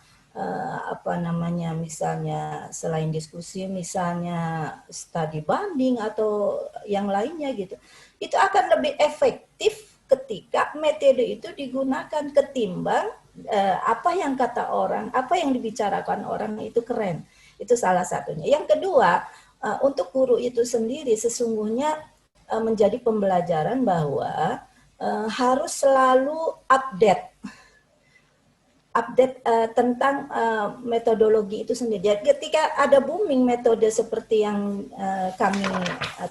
apa namanya, misalnya selain diskusi, misalnya studi banding atau yang lainnya gitu, itu akan lebih efektif ketika metode itu digunakan ketimbang apa yang kata orang, apa yang dibicarakan orang itu keren. Itu salah satunya. Yang kedua, untuk guru itu sendiri sesungguhnya menjadi pembelajaran bahwa harus selalu update tentang metodologi itu sendiri. Jadi ketika ada booming metode seperti yang kami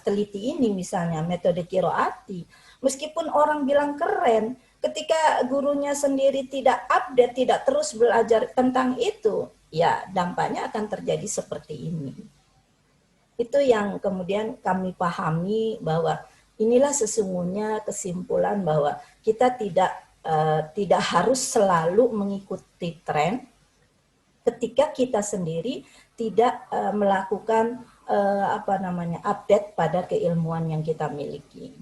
teliti ini, misalnya metode Qiroati, meskipun orang bilang keren, ketika gurunya sendiri tidak update, tidak terus belajar tentang itu, ya dampaknya akan terjadi seperti ini. Itu yang kemudian kami pahami, bahwa inilah sesungguhnya kesimpulan bahwa kita tidak harus selalu mengikuti tren ketika kita sendiri tidak melakukan update pada keilmuan yang kita miliki.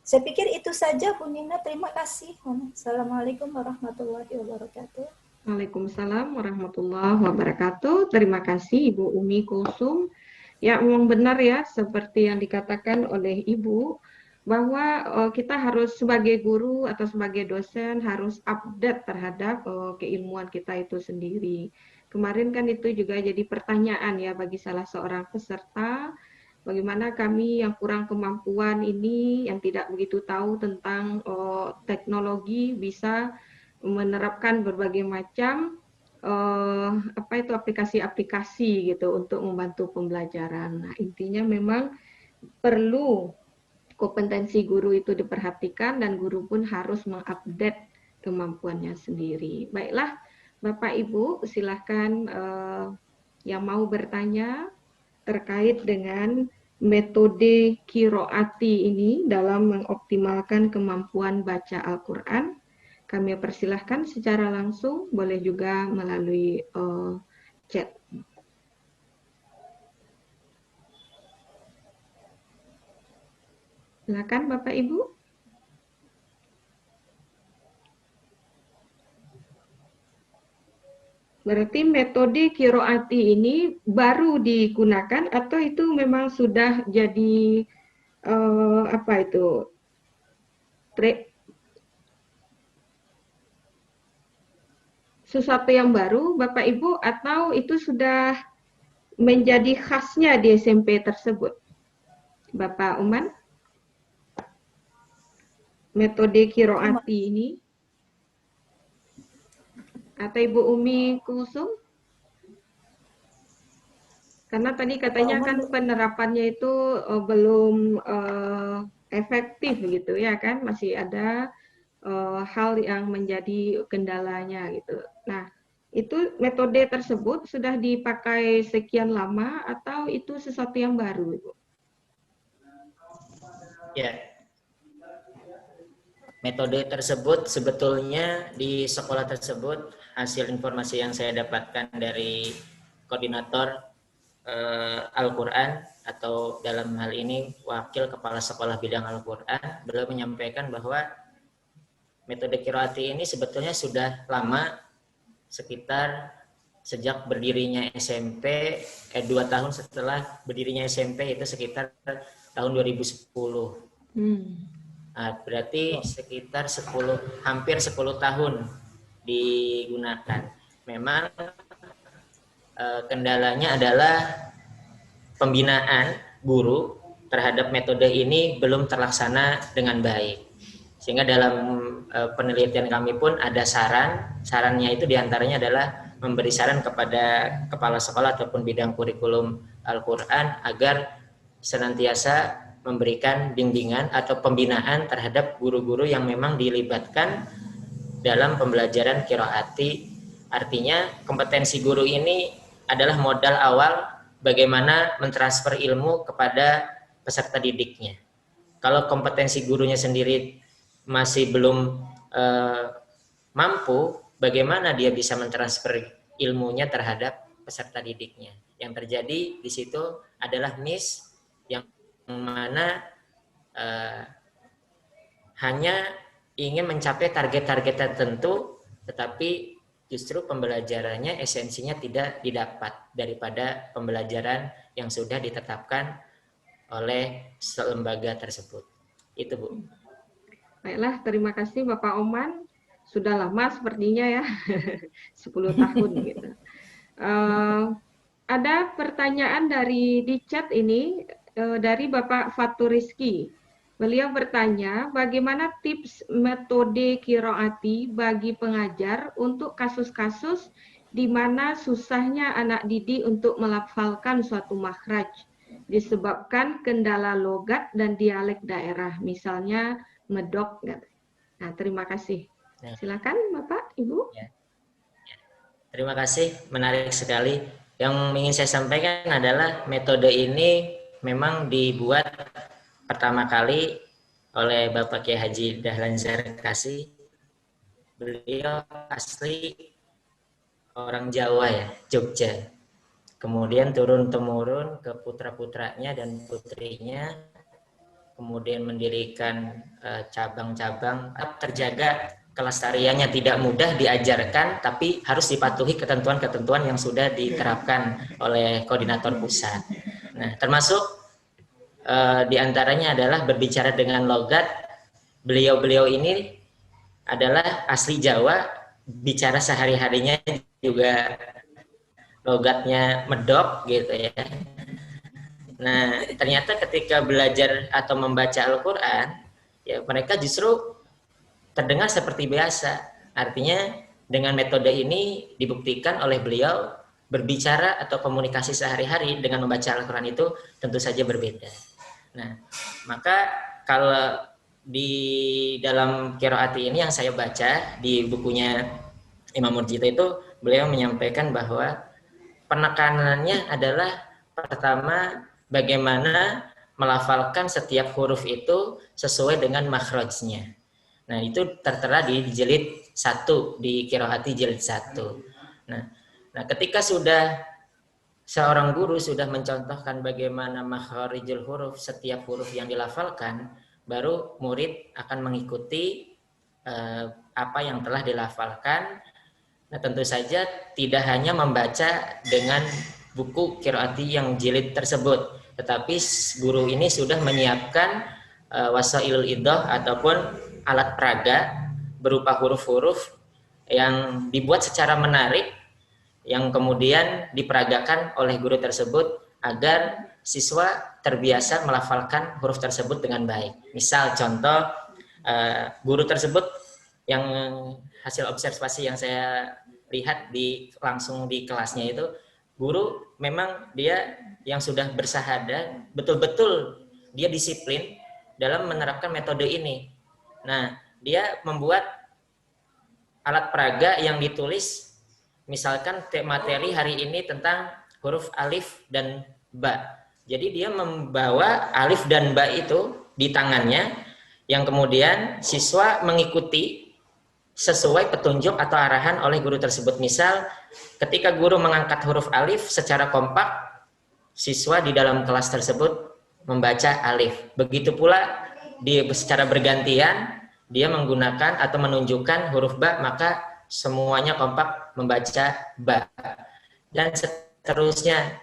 Saya pikir itu saja, Bu Nina. Terima kasih. Assalamualaikum warahmatullahi wabarakatuh. Waalaikumsalam warahmatullahi wabarakatuh. Terima kasih Ibu Umi Kulsum. Ya, memang benar ya seperti yang dikatakan oleh Ibu, bahwa kita harus sebagai guru atau sebagai dosen harus update terhadap keilmuan kita itu sendiri. Kemarin kan itu juga jadi pertanyaan ya bagi salah seorang peserta, bagaimana kami yang kurang kemampuan ini, yang tidak begitu tahu tentang teknologi, bisa menerapkan berbagai macam aplikasi-aplikasi gitu untuk membantu pembelajaran. Nah, intinya memang perlu kompetensi guru itu diperhatikan dan guru pun harus mengupdate kemampuannya sendiri. Baiklah, Bapak Ibu, silahkan yang mau bertanya terkait dengan metode Qiroati ini dalam mengoptimalkan kemampuan baca Al-Quran. Kami persilahkan secara langsung, boleh juga melalui chat. Silakan Bapak Ibu. Berarti metode Qiroati ini baru digunakan atau itu memang sudah jadi sesuatu yang baru Bapak Ibu, atau itu sudah menjadi khasnya di SMP tersebut? Bapak Uman? Metode Qiroati ini, atau Ibu Umi Kulsum? Karena tadi katanya kan penerapannya itu belum efektif gitu ya kan, masih ada hal yang menjadi kendalanya gitu. Nah, itu metode tersebut sudah dipakai sekian lama atau itu sesuatu yang baru, Ibu? Ya, metode tersebut sebetulnya di sekolah tersebut, hasil informasi yang saya dapatkan dari koordinator Al-Quran atau dalam hal ini wakil kepala sekolah bidang Al-Quran, beliau menyampaikan bahwa metode Qiroati ini sebetulnya sudah lama, sekitar sejak berdirinya SMP, 2 tahun setelah berdirinya SMP, itu sekitar tahun 2010. Nah, berarti sekitar hampir 10 tahun digunakan. Memang kendalanya adalah pembinaan guru terhadap metode ini belum terlaksana dengan baik. Sehingga dalam penelitian kami pun ada sarannya itu diantaranya adalah memberi saran kepada kepala sekolah ataupun bidang kurikulum Al-Quran agar senantiasa memberikan bimbingan atau pembinaan terhadap guru-guru yang memang dilibatkan dalam pembelajaran Qiroati. Artinya kompetensi guru ini adalah modal awal bagaimana mentransfer ilmu kepada peserta didiknya. Kalau kompetensi gurunya sendiri masih belum mampu, bagaimana dia bisa mentransfer ilmunya terhadap peserta didiknya? Yang terjadi di situ adalah miss, yang mana hanya ingin mencapai target-target tertentu, tetapi justru pembelajarannya esensinya tidak didapat daripada pembelajaran yang sudah ditetapkan oleh lembaga tersebut. Itu, Bu. Baiklah, terima kasih Bapak Oman. Sudah lama sepertinya ya, 10 tahun gitu. Ada pertanyaan di chat ini dari Bapak Fatur Rizky. Beliau bertanya, bagaimana tips metode qiraati bagi pengajar untuk kasus-kasus di mana susahnya anak didik untuk melafalkan suatu makhraj disebabkan kendala logat dan dialek daerah, misalnya medok. Nah, terima kasih. Silakan Bapak, Ibu. Ya. Terima kasih, menarik sekali. Yang ingin saya sampaikan adalah metode ini memang dibuat pertama kali oleh Bapak Kiai Haji Dahlan Zarkasi. Beliau asli orang Jawa ya, Jogja. Kemudian turun-temurun ke putra-putranya dan putrinya. Kemudian mendirikan cabang-cabang, terjaga kelestariannya, tidak mudah diajarkan, tapi harus dipatuhi ketentuan-ketentuan yang sudah diterapkan oleh koordinator pusat. Nah, termasuk diantaranya adalah berbicara dengan logat. Beliau-beliau ini adalah asli Jawa, bicara sehari-harinya juga logatnya medok gitu ya. Nah, ternyata ketika belajar atau membaca Al-Quran, ya mereka justru terdengar seperti biasa. Artinya dengan metode ini dibuktikan oleh beliau berbicara atau komunikasi sehari-hari dengan membaca Al-Quran itu tentu saja berbeda. Nah, maka kalau di dalam qiraati ini yang saya baca di bukunya Imam Murjita itu, beliau menyampaikan bahwa penekanannya adalah pertama bagaimana melafalkan setiap huruf itu sesuai dengan makhrajnya. Nah, itu tertera di jilid 1, di qiraati jilid 1. Nah, ketika sudah seorang guru sudah mencontohkan bagaimana makhrarijul huruf, setiap huruf yang dilafalkan, baru murid akan mengikuti apa yang telah dilafalkan. Nah, tentu saja tidak hanya membaca dengan buku qiraati yang jilid tersebut, tetapi guru ini sudah menyiapkan wasailul idhah ataupun alat peraga berupa huruf-huruf yang dibuat secara menarik, yang kemudian diperagakan oleh guru tersebut agar siswa terbiasa melafalkan huruf tersebut dengan baik. Misal contoh, guru tersebut yang hasil observasi yang saya lihat langsung di kelasnya itu, guru memang dia yang sudah bersahadah, betul-betul dia disiplin dalam menerapkan metode ini. Nah, dia membuat alat peraga yang ditulis, misalkan materi hari ini tentang huruf alif dan ba. Jadi dia membawa alif dan ba itu di tangannya, yang kemudian siswa mengikuti sesuai petunjuk atau arahan oleh guru tersebut. Misal, ketika guru mengangkat huruf alif secara kompak, siswa di dalam kelas tersebut membaca alif. Begitu pula secara bergantian dia menggunakan atau menunjukkan huruf ba, maka semuanya kompak membaca ba. Dan seterusnya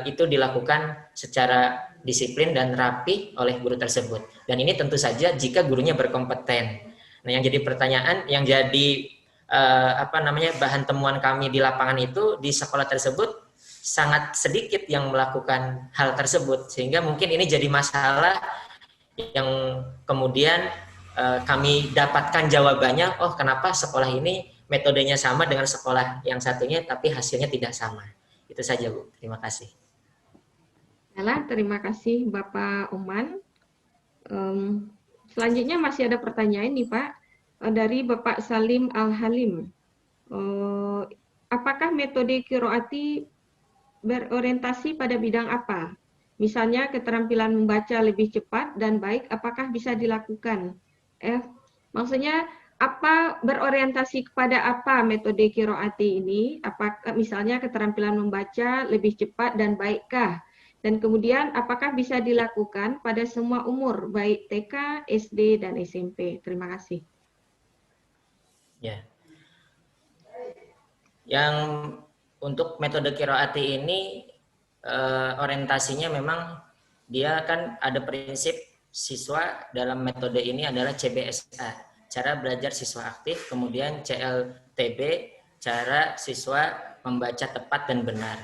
itu dilakukan secara disiplin dan rapi oleh guru tersebut. Dan ini tentu saja jika gurunya berkompeten. Nah, yang jadi pertanyaan, yang jadi bahan temuan kami di lapangan itu, di sekolah tersebut sangat sedikit yang melakukan hal tersebut, sehingga mungkin ini jadi masalah yang kemudian kami dapatkan jawabannya, oh kenapa sekolah ini metodenya sama dengan sekolah yang satunya tapi hasilnya tidak sama. Itu saja, Bu. Terima kasih. Terima kasih Bapak Oman. Selanjutnya masih ada pertanyaan nih Pak, dari Bapak Salim Al-Halim. Apakah metode qiraati berorientasi pada bidang apa? Misalnya keterampilan membaca lebih cepat dan baik, apakah bisa dilakukan? Maksudnya apa, berorientasi kepada apa metode qiraati ini? Apakah misalnya keterampilan membaca lebih cepat dan baikkah? Dan kemudian apakah bisa dilakukan pada semua umur, baik TK, SD, dan SMP? Terima kasih. Ya, Yang untuk metode qiraati ini orientasinya memang dia kan ada prinsip siswa dalam metode ini adalah CBSA, cara belajar siswa aktif, kemudian CLTB, cara siswa membaca tepat dan benar.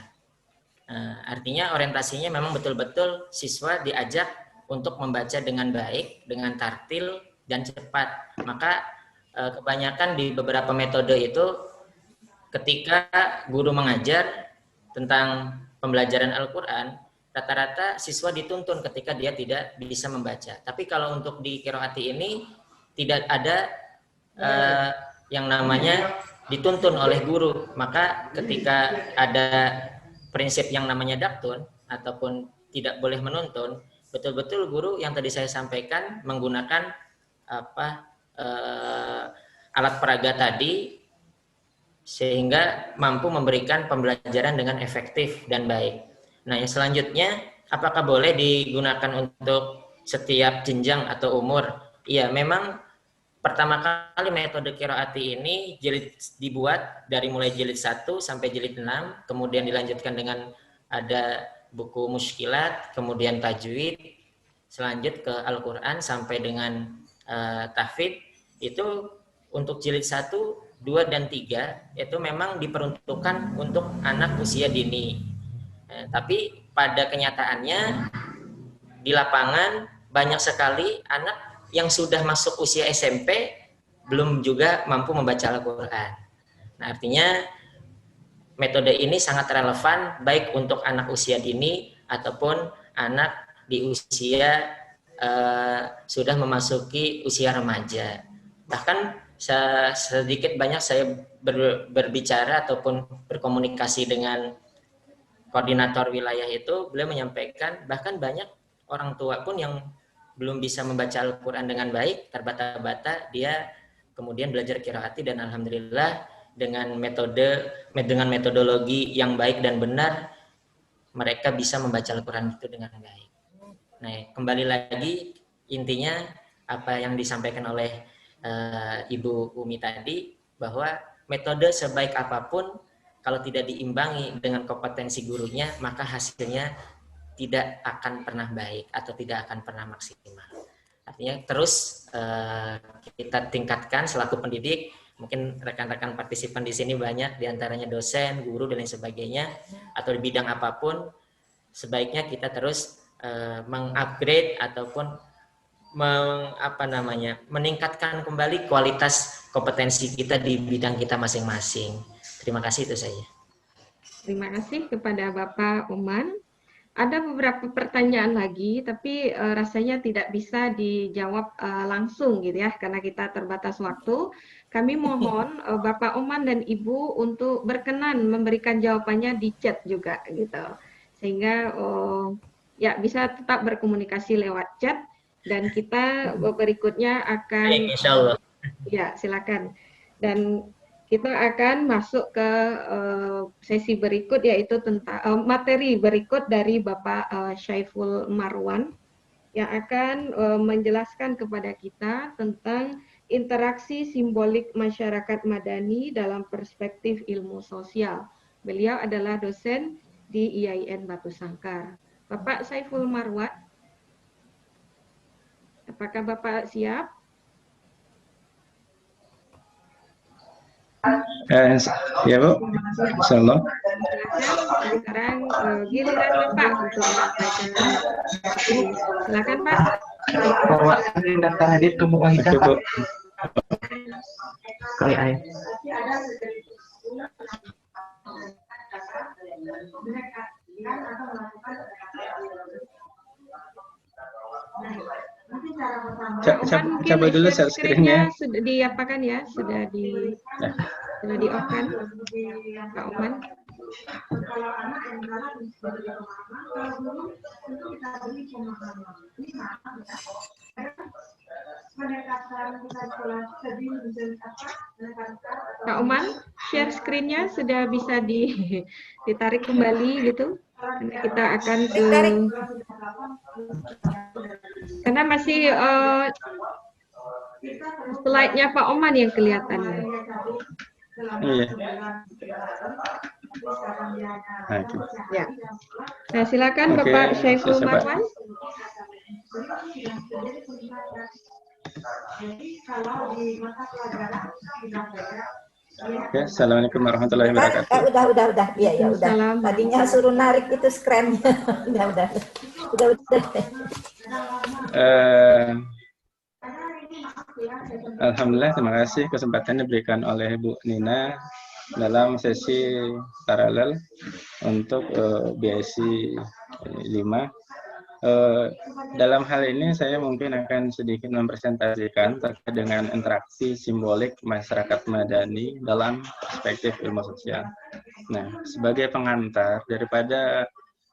Artinya orientasinya memang betul-betul siswa diajak untuk membaca dengan baik, dengan tartil dan cepat. Maka kebanyakan di beberapa metode itu ketika guru mengajar tentang pembelajaran Al-Quran, rata-rata siswa dituntun ketika dia tidak bisa membaca. Tapi kalau untuk di qiraati ini tidak ada yang namanya dituntun oleh guru. Maka ketika ada prinsip yang namanya daktun ataupun tidak boleh menuntun, betul-betul guru yang tadi saya sampaikan menggunakan alat peraga tadi sehingga mampu memberikan pembelajaran dengan efektif dan baik. Nah, yang selanjutnya, apakah boleh digunakan untuk setiap jenjang atau umur? Iya, memang pertama kali metode qiraati ini dibuat dari mulai jilid 1 sampai jilid 6, kemudian dilanjutkan dengan ada buku muskilat, kemudian tajwid, selanjut ke Al-Quran sampai dengan tahfidz. Itu untuk jilid 1, 2, dan 3 itu memang diperuntukkan untuk anak usia dini. Tapi pada kenyataannya di lapangan banyak sekali anak yang sudah masuk usia SMP belum juga mampu membaca Al-Quran. Nah, artinya metode ini sangat relevan baik untuk anak usia dini ataupun anak di usia sudah memasuki usia remaja. Bahkan sedikit banyak saya berbicara ataupun berkomunikasi dengan koordinator wilayah itu, beliau menyampaikan bahkan banyak orang tua pun yang belum bisa membaca Al-Quran dengan baik, terbata-bata dia kemudian belajar qiraati dan alhamdulillah dengan metodologi yang baik dan benar mereka bisa membaca Al-Quran itu dengan baik. Nah, kembali lagi intinya apa yang disampaikan oleh Ibu Umi tadi, bahwa metode sebaik apapun kalau tidak diimbangi dengan kompetensi gurunya, maka hasilnya tidak akan pernah baik atau tidak akan pernah maksimal. Artinya terus kita tingkatkan selaku pendidik, mungkin rekan-rekan partisipan di sini banyak, diantaranya dosen, guru, dan lain sebagainya, atau di bidang apapun, sebaiknya kita terus mengupgrade ataupun meningkatkan kembali kualitas kompetensi kita di bidang kita masing-masing. Terima kasih, itu saja. Terima kasih kepada Bapak Oman. Ada beberapa pertanyaan lagi, tapi rasanya tidak bisa dijawab langsung gitu ya, karena kita terbatas waktu. Kami mohon Bapak Oman dan Ibu untuk berkenan memberikan jawabannya di chat juga gitu, sehingga ya bisa tetap berkomunikasi lewat chat. Dan kita berikutnya akan, insya Allah. Ya, silakan. Dan kita akan masuk ke sesi berikut, yaitu tentang materi berikut dari Bapak Syaiful Marwan yang akan menjelaskan kepada kita tentang interaksi simbolik masyarakat madani dalam perspektif ilmu sosial. Beliau adalah dosen di IAIN Batu Sangkar. Bapak Syaiful Marwan, apakah Bapak siap? Ya Bu, insyaallah. Sekarang giliran Bapak untuk menyampaikan. Silakan Pak. Daftar hadir tunggu Wahida Bu. Kali air. Coba dulu share screen-nya. Sudah diapakan ya? Sudah di off-kan Pak Oman. Pak Oman, share screen-nya sudah bisa ditarik kembali gitu. Karena kita akan karena masih slide-nya Pak Oman yang kelihatan. Iya. Oke. Ya. Nah, silakan Oke, Bapak Syaiful siap, Pak. Marwan. Oke, assalamualaikum warahmatullahi wabarakatuh. Udah. Iya, ya udah. Waalaikumsalam. Tadinya suruh narik itu screen-nya. Udah. Alhamdulillah, terima kasih kesempatan diberikan oleh Bu Nina dalam sesi paralel untuk BSc 5. Dalam hal ini saya mungkin akan sedikit mempresentasikan terkait dengan interaksi simbolik masyarakat madani dalam perspektif ilmu sosial. Nah, sebagai pengantar daripada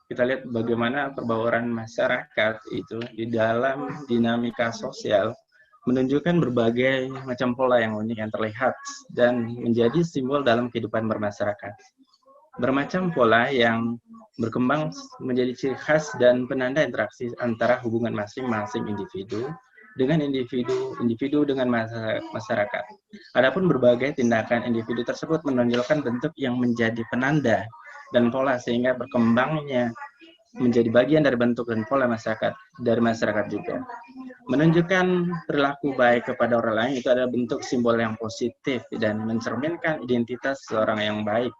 kita lihat bagaimana perbauran masyarakat itu di dalam dinamika sosial menunjukkan berbagai macam pola yang unik yang terlihat dan menjadi simbol dalam kehidupan bermasyarakat. Bermacam pola yang berkembang menjadi ciri khas dan penanda interaksi antara hubungan masing-masing individu dengan individu dengan masyarakat. Adapun berbagai tindakan individu tersebut menonjolkan bentuk yang menjadi penanda dan pola sehingga berkembangnya menjadi bagian dari bentuk dan pola masyarakat juga. Menunjukkan perilaku baik kepada orang lain itu adalah bentuk simbol yang positif dan mencerminkan identitas seorang yang baik.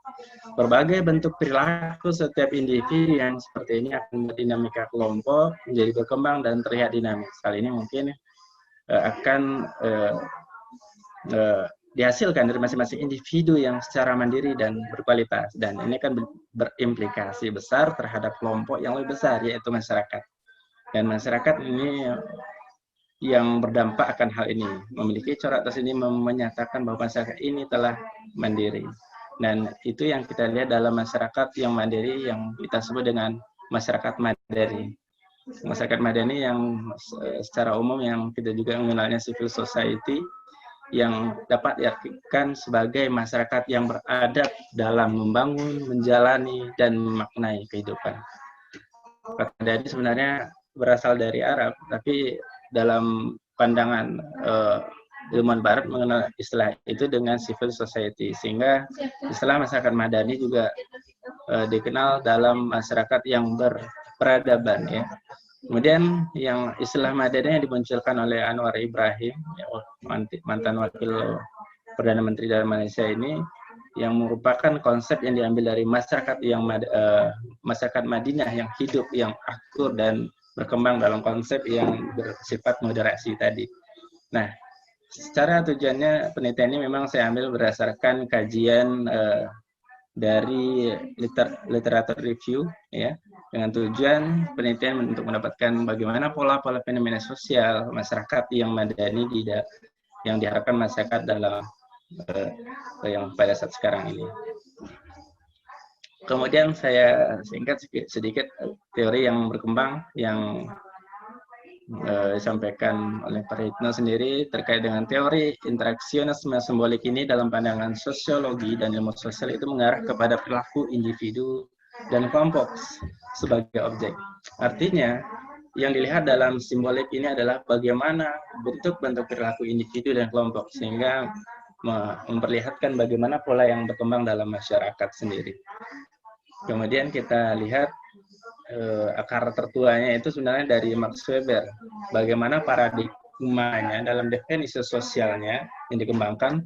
Berbagai bentuk perilaku setiap individu yang seperti ini akan dinamika kelompok menjadi berkembang dan terlihat dinamis. Hal ini mungkin akan dihasilkan dari masing-masing individu yang secara mandiri dan berkualitas, dan ini kan berimplikasi besar terhadap kelompok yang lebih besar, yaitu masyarakat. Dan masyarakat ini yang berdampak akan hal ini memiliki corak atas ini menyatakan bahwa masyarakat ini telah mandiri, dan itu yang kita lihat dalam masyarakat yang mandiri yang kita sebut dengan masyarakat madani. Masyarakat madani yang secara umum yang kita juga mengenalnya civil society, yang dapat diartikan sebagai masyarakat yang beradab dalam membangun, menjalani, dan memaknai kehidupan. Kata madani sebenarnya berasal dari Arab, tapi dalam pandangan ilmuwan Barat mengenal istilah itu dengan civil society, sehingga istilah masyarakat madani juga dikenal dalam masyarakat yang berperadaban, ya. Kemudian yang istilah madani yang dimunculkan oleh Anwar Ibrahim, mantan wakil Perdana Menteri dari Malaysia ini, yang merupakan konsep yang diambil dari masyarakat yang masyarakat Madinah yang hidup, yang akur dan berkembang dalam konsep yang bersifat moderasi tadi. Nah, secara tujuannya penelitian ini memang saya ambil berdasarkan kajian dari literatur review, ya, dengan tujuan penelitian untuk mendapatkan bagaimana pola-pola fenomena sosial masyarakat yang madani yang diharapkan masyarakat dalam yang pada saat sekarang ini. Kemudian saya singkat sedikit teori yang berkembang yang disampaikan oleh Praitno sendiri terkait dengan teori interaksionisme simbolik ini dalam pandangan sosiologi dan ilmu sosial itu mengarah kepada perilaku individu dan kelompok sebagai objek. Artinya, yang dilihat dalam simbolik ini adalah bagaimana bentuk-bentuk perilaku individu dan kelompok, sehingga memperlihatkan bagaimana pola yang berkembang dalam masyarakat sendiri. Kemudian kita lihat akar tertuanya itu sebenarnya dari Max Weber. Bagaimana paradigmanya dalam definisi sosialnya yang dikembangkan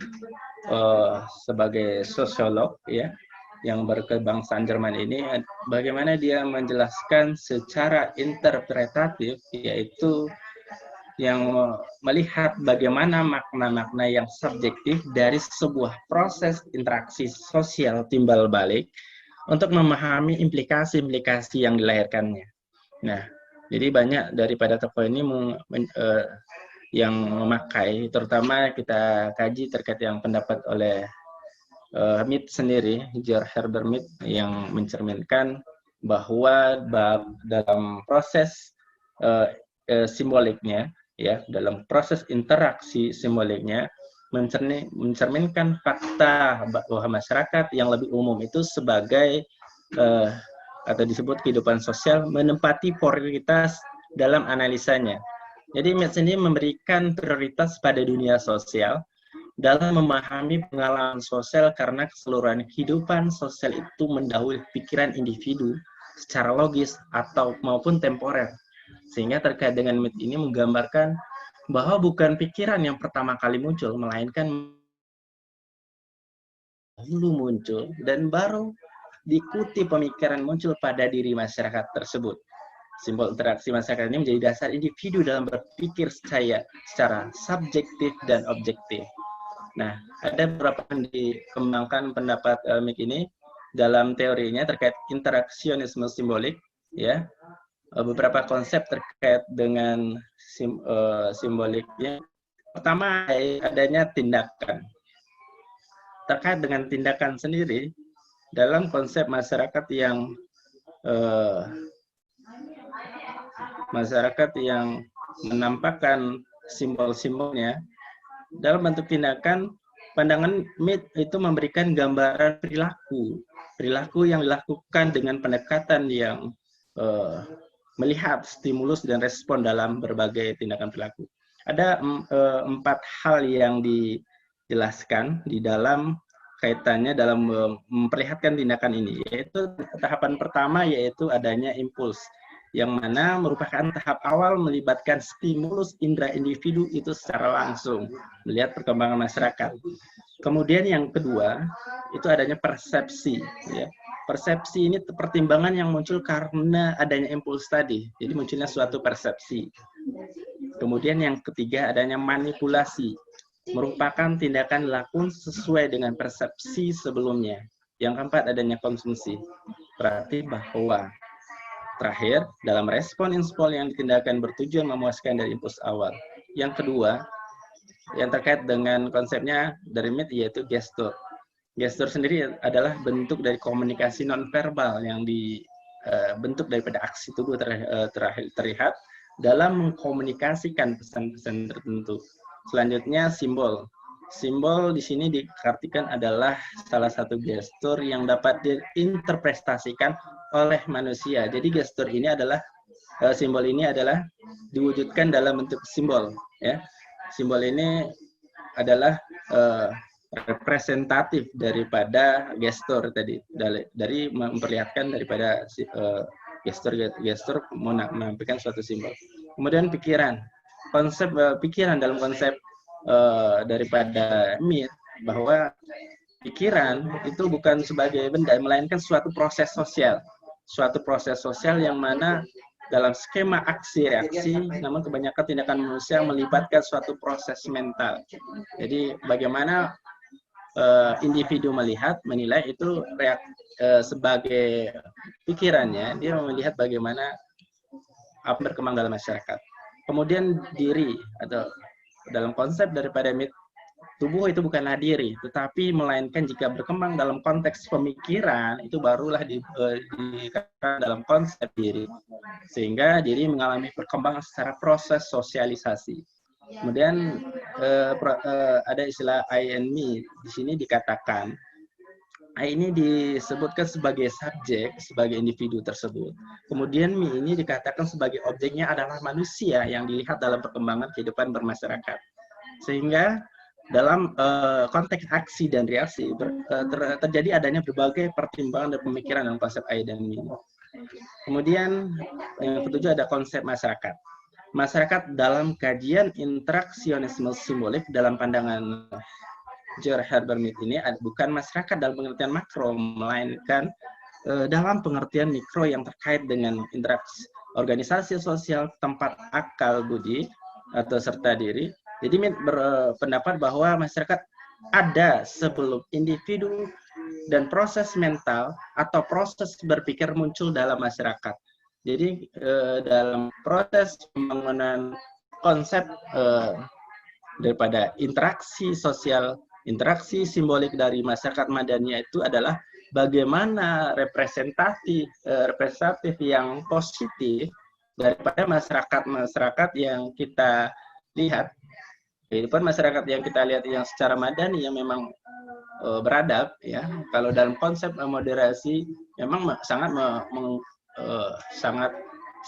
sebagai sosiolog, ya, yang berkebangsaan Jerman ini, bagaimana dia menjelaskan secara interpretatif, yaitu yang melihat bagaimana makna-makna yang subjektif dari sebuah proses interaksi sosial timbal balik untuk memahami implikasi-implikasi yang dilahirkannya. Nah, jadi banyak daripada tokoh ini yang memakai, terutama kita kaji terkait yang pendapat oleh Mead sendiri, George Herbert Mead, yang mencerminkan bahwa dalam proses simboliknya, ya, dalam proses interaksi simboliknya mencerminkan fakta bahwa masyarakat yang lebih umum itu sebagai atau disebut kehidupan sosial menempati prioritas dalam analisanya. Jadi Mead sendiri memberikan prioritas pada dunia sosial dalam memahami pengalaman sosial karena keseluruhan kehidupan sosial itu mendahului pikiran individu secara logis atau maupun temporer. Sehingga terkait dengan mit ini menggambarkan bahwa bukan pikiran yang pertama kali muncul, melainkan dulu muncul dan baru diikuti pemikiran muncul pada diri masyarakat tersebut. Simbol interaksi masyarakat ini menjadi dasar individu dalam berpikir secara subjektif dan objektif. Nah, ada beberapa yang dikembangkan pendapat Mick ini dalam teorinya terkait interaksionisme simbolik, ya. Beberapa konsep terkait dengan simboliknya. Pertama, adanya tindakan. Terkait dengan tindakan sendiri, dalam konsep masyarakat yang menampakkan simbol-simbolnya dalam bentuk tindakan, pandangan Mead itu memberikan gambaran perilaku yang dilakukan dengan pendekatan yang melihat stimulus dan respon dalam berbagai tindakan perilaku. Ada 4 hal yang dijelaskan di dalam kaitannya dalam memperlihatkan tindakan ini, yaitu tahapan pertama yaitu adanya impuls, yang mana merupakan tahap awal melibatkan stimulus indera individu itu secara langsung, melihat perkembangan masyarakat. Kemudian yang kedua, itu adanya persepsi. Ya. Persepsi ini pertimbangan yang muncul karena adanya impuls tadi, jadi munculnya suatu persepsi. Kemudian yang ketiga, adanya manipulasi, merupakan tindakan dilakukan sesuai dengan persepsi sebelumnya. Yang keempat, adanya konsumsi, berarti bahwa terakhir, dalam respon inspol yang ditindakan bertujuan memuaskan dari impuls awal. Yang kedua, yang terkait dengan konsepnya dari Mead, yaitu gestur. Gestur sendiri adalah bentuk dari komunikasi nonverbal yang dibentuk daripada aksi tubuh terlihat dalam mengkomunikasikan pesan-pesan tertentu. Selanjutnya, simbol. Simbol di sini diartikan adalah salah satu gestur yang dapat diinterpretasikan oleh manusia. Jadi gestur ini adalah simbol ini adalah diwujudkan dalam bentuk simbol. Ya, simbol ini adalah representatif daripada gestur tadi, dari memperlihatkan daripada gestur menampilkan suatu simbol. Kemudian pikiran, konsep pikiran dalam konsep daripada Mead, bahwa pikiran itu bukan sebagai benda, melainkan suatu proses sosial yang mana dalam skema aksi-reaksi, namun kebanyakan tindakan manusia melibatkan suatu proses mental. Jadi bagaimana individu menilai itu sebagai pikirannya, dia melihat bagaimana apa berkembang dalam masyarakat. Kemudian diri, atau dalam konsep daripada Mead, tubuh itu bukanlah diri, tetapi melainkan jika berkembang dalam konteks pemikiran, itu barulah dikatakan dalam konsep diri. Sehingga diri mengalami perkembangan secara proses sosialisasi. Kemudian ada istilah I and me. Di sini dikatakan, I ini disebutkan sebagai subjek, sebagai individu tersebut. Kemudian me ini dikatakan sebagai objeknya adalah manusia yang dilihat dalam perkembangan kehidupan bermasyarakat. Sehingga dalam konteks aksi dan reaksi terjadi adanya berbagai pertimbangan dan pemikiran dalam konsep I dan me. Kemudian yang ketujuh ada konsep masyarakat. Masyarakat dalam kajian interaksionisme simbolik dalam pandangan George Herbert Mead ini bukan masyarakat dalam pengertian makro, melainkan dalam pengertian mikro yang terkait dengan interaksi organisasi sosial, tempat akal budi atau serta diri. Jadi Mead berpendapat bahwa masyarakat ada sebelum individu dan proses mental atau proses berpikir muncul dalam masyarakat. Jadi dalam proses pembangunan konsep daripada interaksi sosial, interaksi simbolik dari masyarakat Madaniyah itu adalah bagaimana representatif yang positif daripada masyarakat yang kita lihat. Kehidupan masyarakat yang kita lihat yang secara madani yang memang beradab, ya. Kalau dalam konsep moderasi memang sangat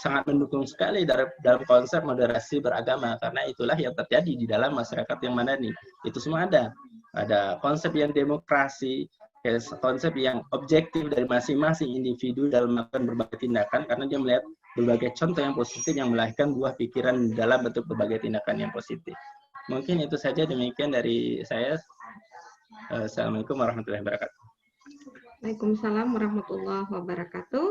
sangat mendukung sekali dalam konsep moderasi beragama, karena itulah yang terjadi di dalam masyarakat yang madani. Itu semua ada konsep yang demokrasi, konsep yang objektif dari masing-masing individu dalam melakukan berbagai tindakan, karena dia melihat berbagai contoh yang positif yang melahirkan buah pikiran dalam bentuk berbagai tindakan yang positif. Mungkin itu saja, demikian dari saya. Assalamualaikum warahmatullahi wabarakatuh. Waalaikumsalam warahmatullahi wabarakatuh.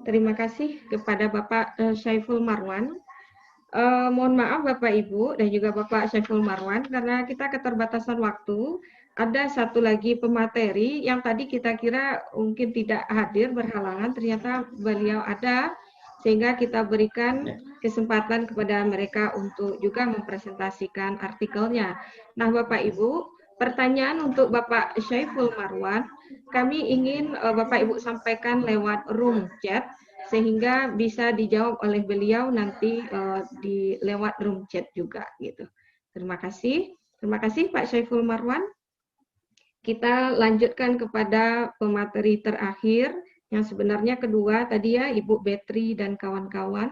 Terima kasih kepada Bapak Syaiful Marwan. Mohon maaf Bapak Ibu dan juga Bapak Syaiful Marwan, karena kita keterbatasan waktu. Ada satu lagi pemateri yang tadi kita kira mungkin tidak hadir berhalangan, ternyata beliau ada, sehingga kita berikan kesempatan kepada mereka untuk juga mempresentasikan artikelnya. Nah Bapak Ibu, pertanyaan untuk Bapak Syaiful Marwan, kami ingin Bapak Ibu sampaikan lewat room chat, sehingga bisa dijawab oleh beliau nanti di lewat room chat juga gitu. Terima kasih Pak Syaiful Marwan. Kita lanjutkan kepada pemateri terakhir yang sebenarnya kedua tadi ya, Ibu Betri dan kawan-kawan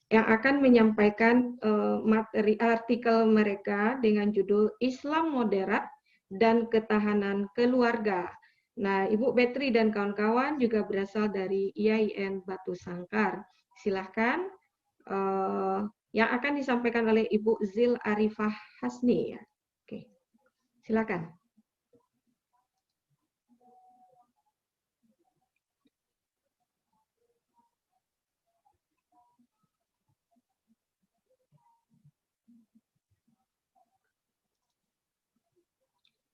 yang akan menyampaikan materi artikel mereka dengan judul Islam Moderat dan Ketahanan Keluarga. Nah, Ibu Betri dan kawan-kawan juga berasal dari IAIN Batu Sangkar. Silahkan yang akan disampaikan oleh Ibu Zil Arifah Hasni. Ya. Oke, silakan.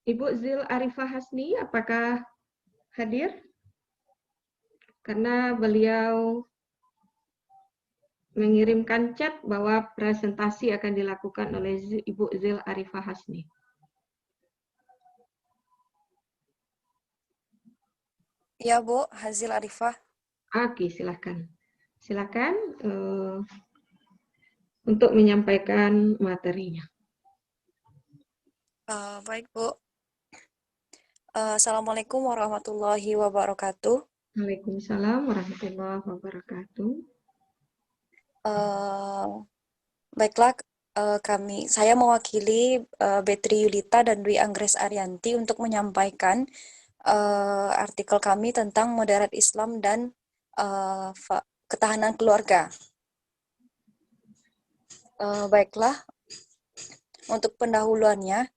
Ibu Zil Arifah Hasni, apakah hadir? Karena beliau mengirimkan chat bahwa presentasi akan dilakukan oleh Ibu Zil Arifah Hasni. Ya Bu, Hazil Arifah. Oke, silakan. Silakan untuk menyampaikan materinya. Baik Bu. Assalamualaikum warahmatullahi wabarakatuh. Waalaikumsalam warahmatullahi wabarakatuh. Baiklah, saya mewakili Betri Yulita dan Dwi Anggres Arianti untuk menyampaikan artikel kami tentang moderat Islam dan ketahanan keluarga. Baiklah, untuk pendahuluannya,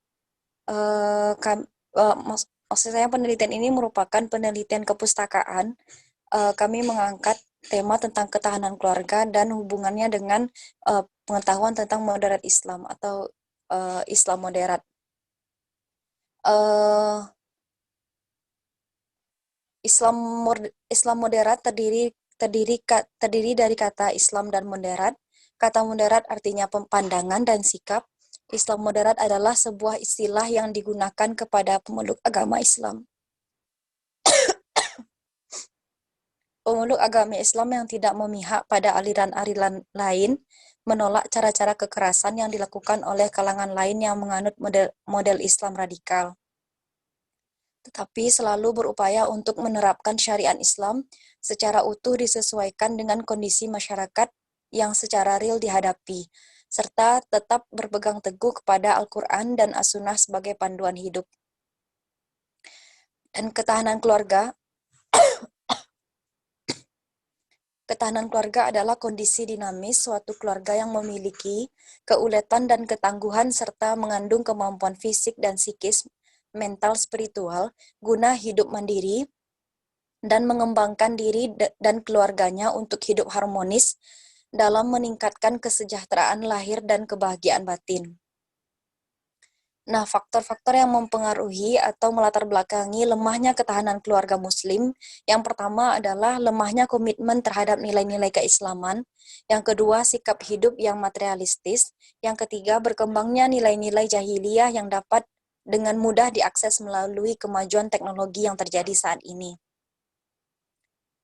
maksud saya penelitian ini merupakan penelitian kepustakaan. Kami mengangkat tema tentang ketahanan keluarga dan hubungannya dengan pengetahuan tentang moderat Islam atau Islam moderat. Islam moderat terdiri dari kata Islam dan moderat. Kata moderat artinya pandangan dan sikap. Islam moderat adalah sebuah istilah yang digunakan kepada pemeluk agama Islam. Pemeluk agama Islam yang tidak memihak pada aliran-aliran lain, menolak cara-cara kekerasan yang dilakukan oleh kalangan lain yang menganut model Islam radikal, tetapi selalu berupaya untuk menerapkan syariat Islam secara utuh disesuaikan dengan kondisi masyarakat yang secara real dihadapi, serta tetap berpegang teguh kepada Al-Quran dan As-Sunnah sebagai panduan hidup. Dan ketahanan keluarga adalah kondisi dinamis suatu keluarga yang memiliki keuletan dan ketangguhan serta mengandung kemampuan fisik dan psikis, mental, spiritual, guna hidup mandiri dan mengembangkan diri dan keluarganya untuk hidup harmonis dalam meningkatkan kesejahteraan lahir dan kebahagiaan batin. Nah, faktor-faktor yang mempengaruhi atau melatar belakangi lemahnya ketahanan keluarga Muslim, yang pertama adalah lemahnya komitmen terhadap nilai-nilai keislaman, yang kedua sikap hidup yang materialistis, yang ketiga berkembangnya nilai-nilai jahiliyah yang dapat dengan mudah diakses melalui kemajuan teknologi yang terjadi saat ini.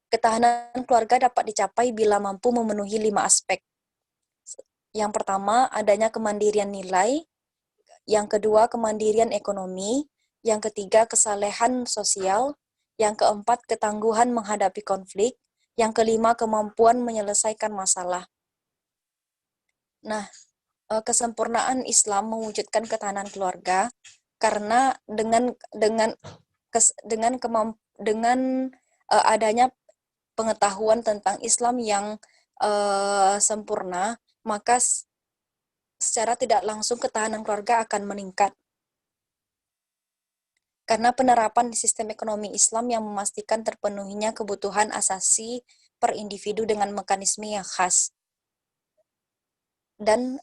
Ketahanan keluarga dapat dicapai bila mampu memenuhi 5 aspek. Yang pertama, adanya kemandirian nilai. Yang kedua, kemandirian ekonomi. Yang ketiga, kesalehan sosial. Yang keempat, ketangguhan menghadapi konflik. Yang kelima, kemampuan menyelesaikan masalah. Nah, kesempurnaan Islam mewujudkan ketahanan keluarga karena dengan adanya pengetahuan tentang Islam yang sempurna, maka secara tidak langsung ketahanan keluarga akan meningkat. Karena penerapan sistem ekonomi Islam yang memastikan terpenuhinya kebutuhan asasi per individu dengan mekanisme yang khas. Dan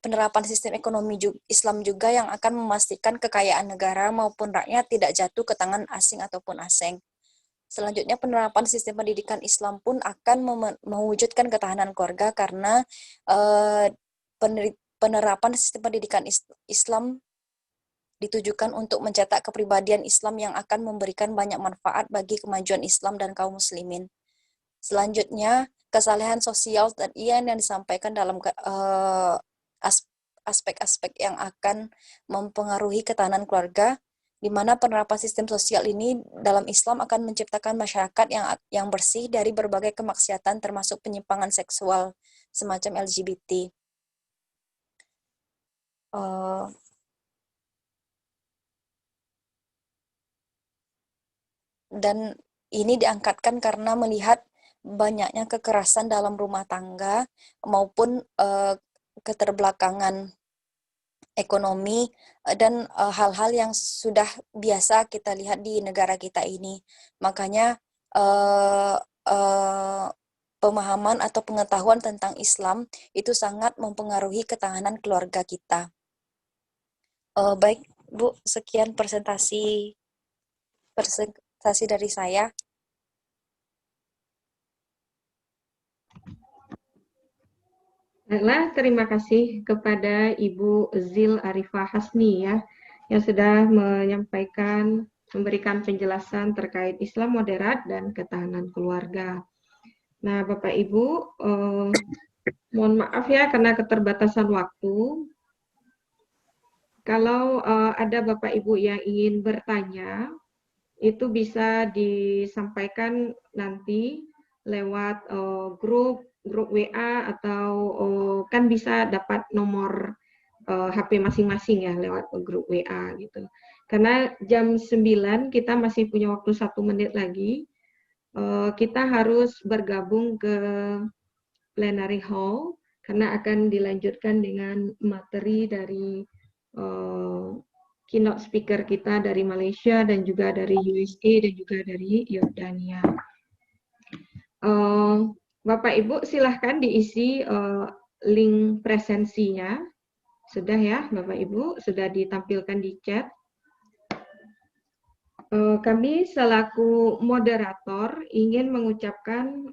penerapan sistem ekonomi Islam juga yang akan memastikan kekayaan negara maupun rakyat tidak jatuh ke tangan asing ataupun asing. Selanjutnya, penerapan sistem pendidikan Islam pun akan mewujudkan ketahanan keluarga karena penerapan sistem pendidikan Islam ditujukan untuk mencetak kepribadian Islam yang akan memberikan banyak manfaat bagi kemajuan Islam dan kaum muslimin. Selanjutnya, kesalehan sosial tadi yang disampaikan dalam aspek-aspek yang akan mempengaruhi ketahanan keluarga, di mana penerapan sistem sosial ini dalam Islam akan menciptakan masyarakat yang bersih dari berbagai kemaksiatan termasuk penyimpangan seksual semacam LGBT. Dan ini diangkatkan karena melihat banyaknya kekerasan dalam rumah tangga maupun keterbelakangan ekonomi dan hal-hal yang sudah biasa kita lihat di negara kita ini. Makanya pemahaman atau pengetahuan tentang Islam itu sangat mempengaruhi ketahanan keluarga kita. Baik, Bu, sekian presentasi dari saya. Baiklah, terima kasih kepada Ibu Zil Arifah Hasni ya, yang sudah memberikan penjelasan terkait Islam moderat dan ketahanan keluarga. Nah, Bapak Ibu, mohon maaf ya karena keterbatasan waktu. Kalau ada Bapak Ibu yang ingin bertanya, itu bisa disampaikan nanti lewat grup WA atau kan bisa dapat nomor HP masing-masing ya lewat grup WA gitu. Karena jam 9 kita masih punya waktu 1 menit lagi. Kita harus bergabung ke plenary hall karena akan dilanjutkan dengan materi dari keynote speaker kita dari Malaysia dan juga dari USA dan juga dari Yordania. Bapak Ibu silahkan diisi link presensinya. Sudah ya Bapak Ibu, sudah ditampilkan di chat. Kami selaku moderator ingin mengucapkan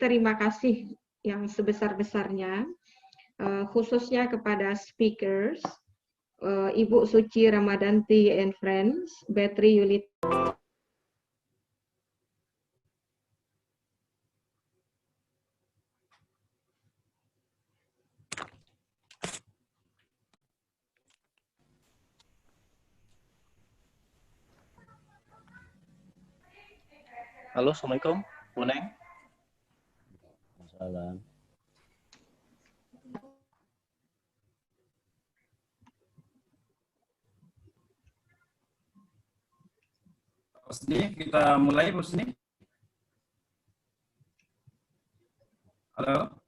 terima kasih yang sebesar-besarnya, khususnya kepada speakers, Ibu Suci Ramadanti and Friends, Betri Yulit. Halo, Assalamualaikum, Bu Neng. Salam. Husni, kita mulai, Husni. Halo.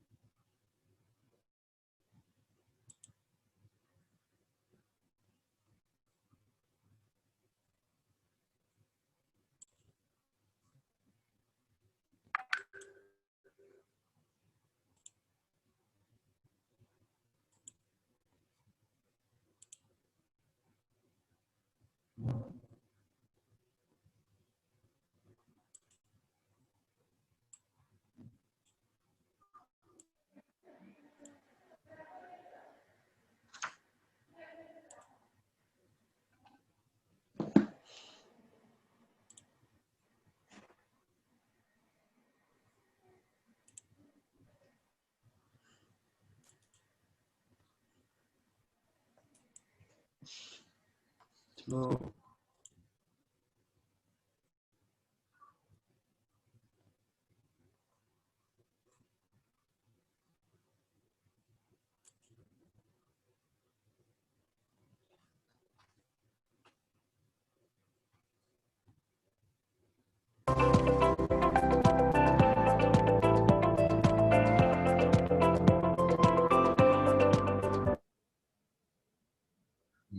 Halo.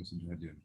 sudah hadir.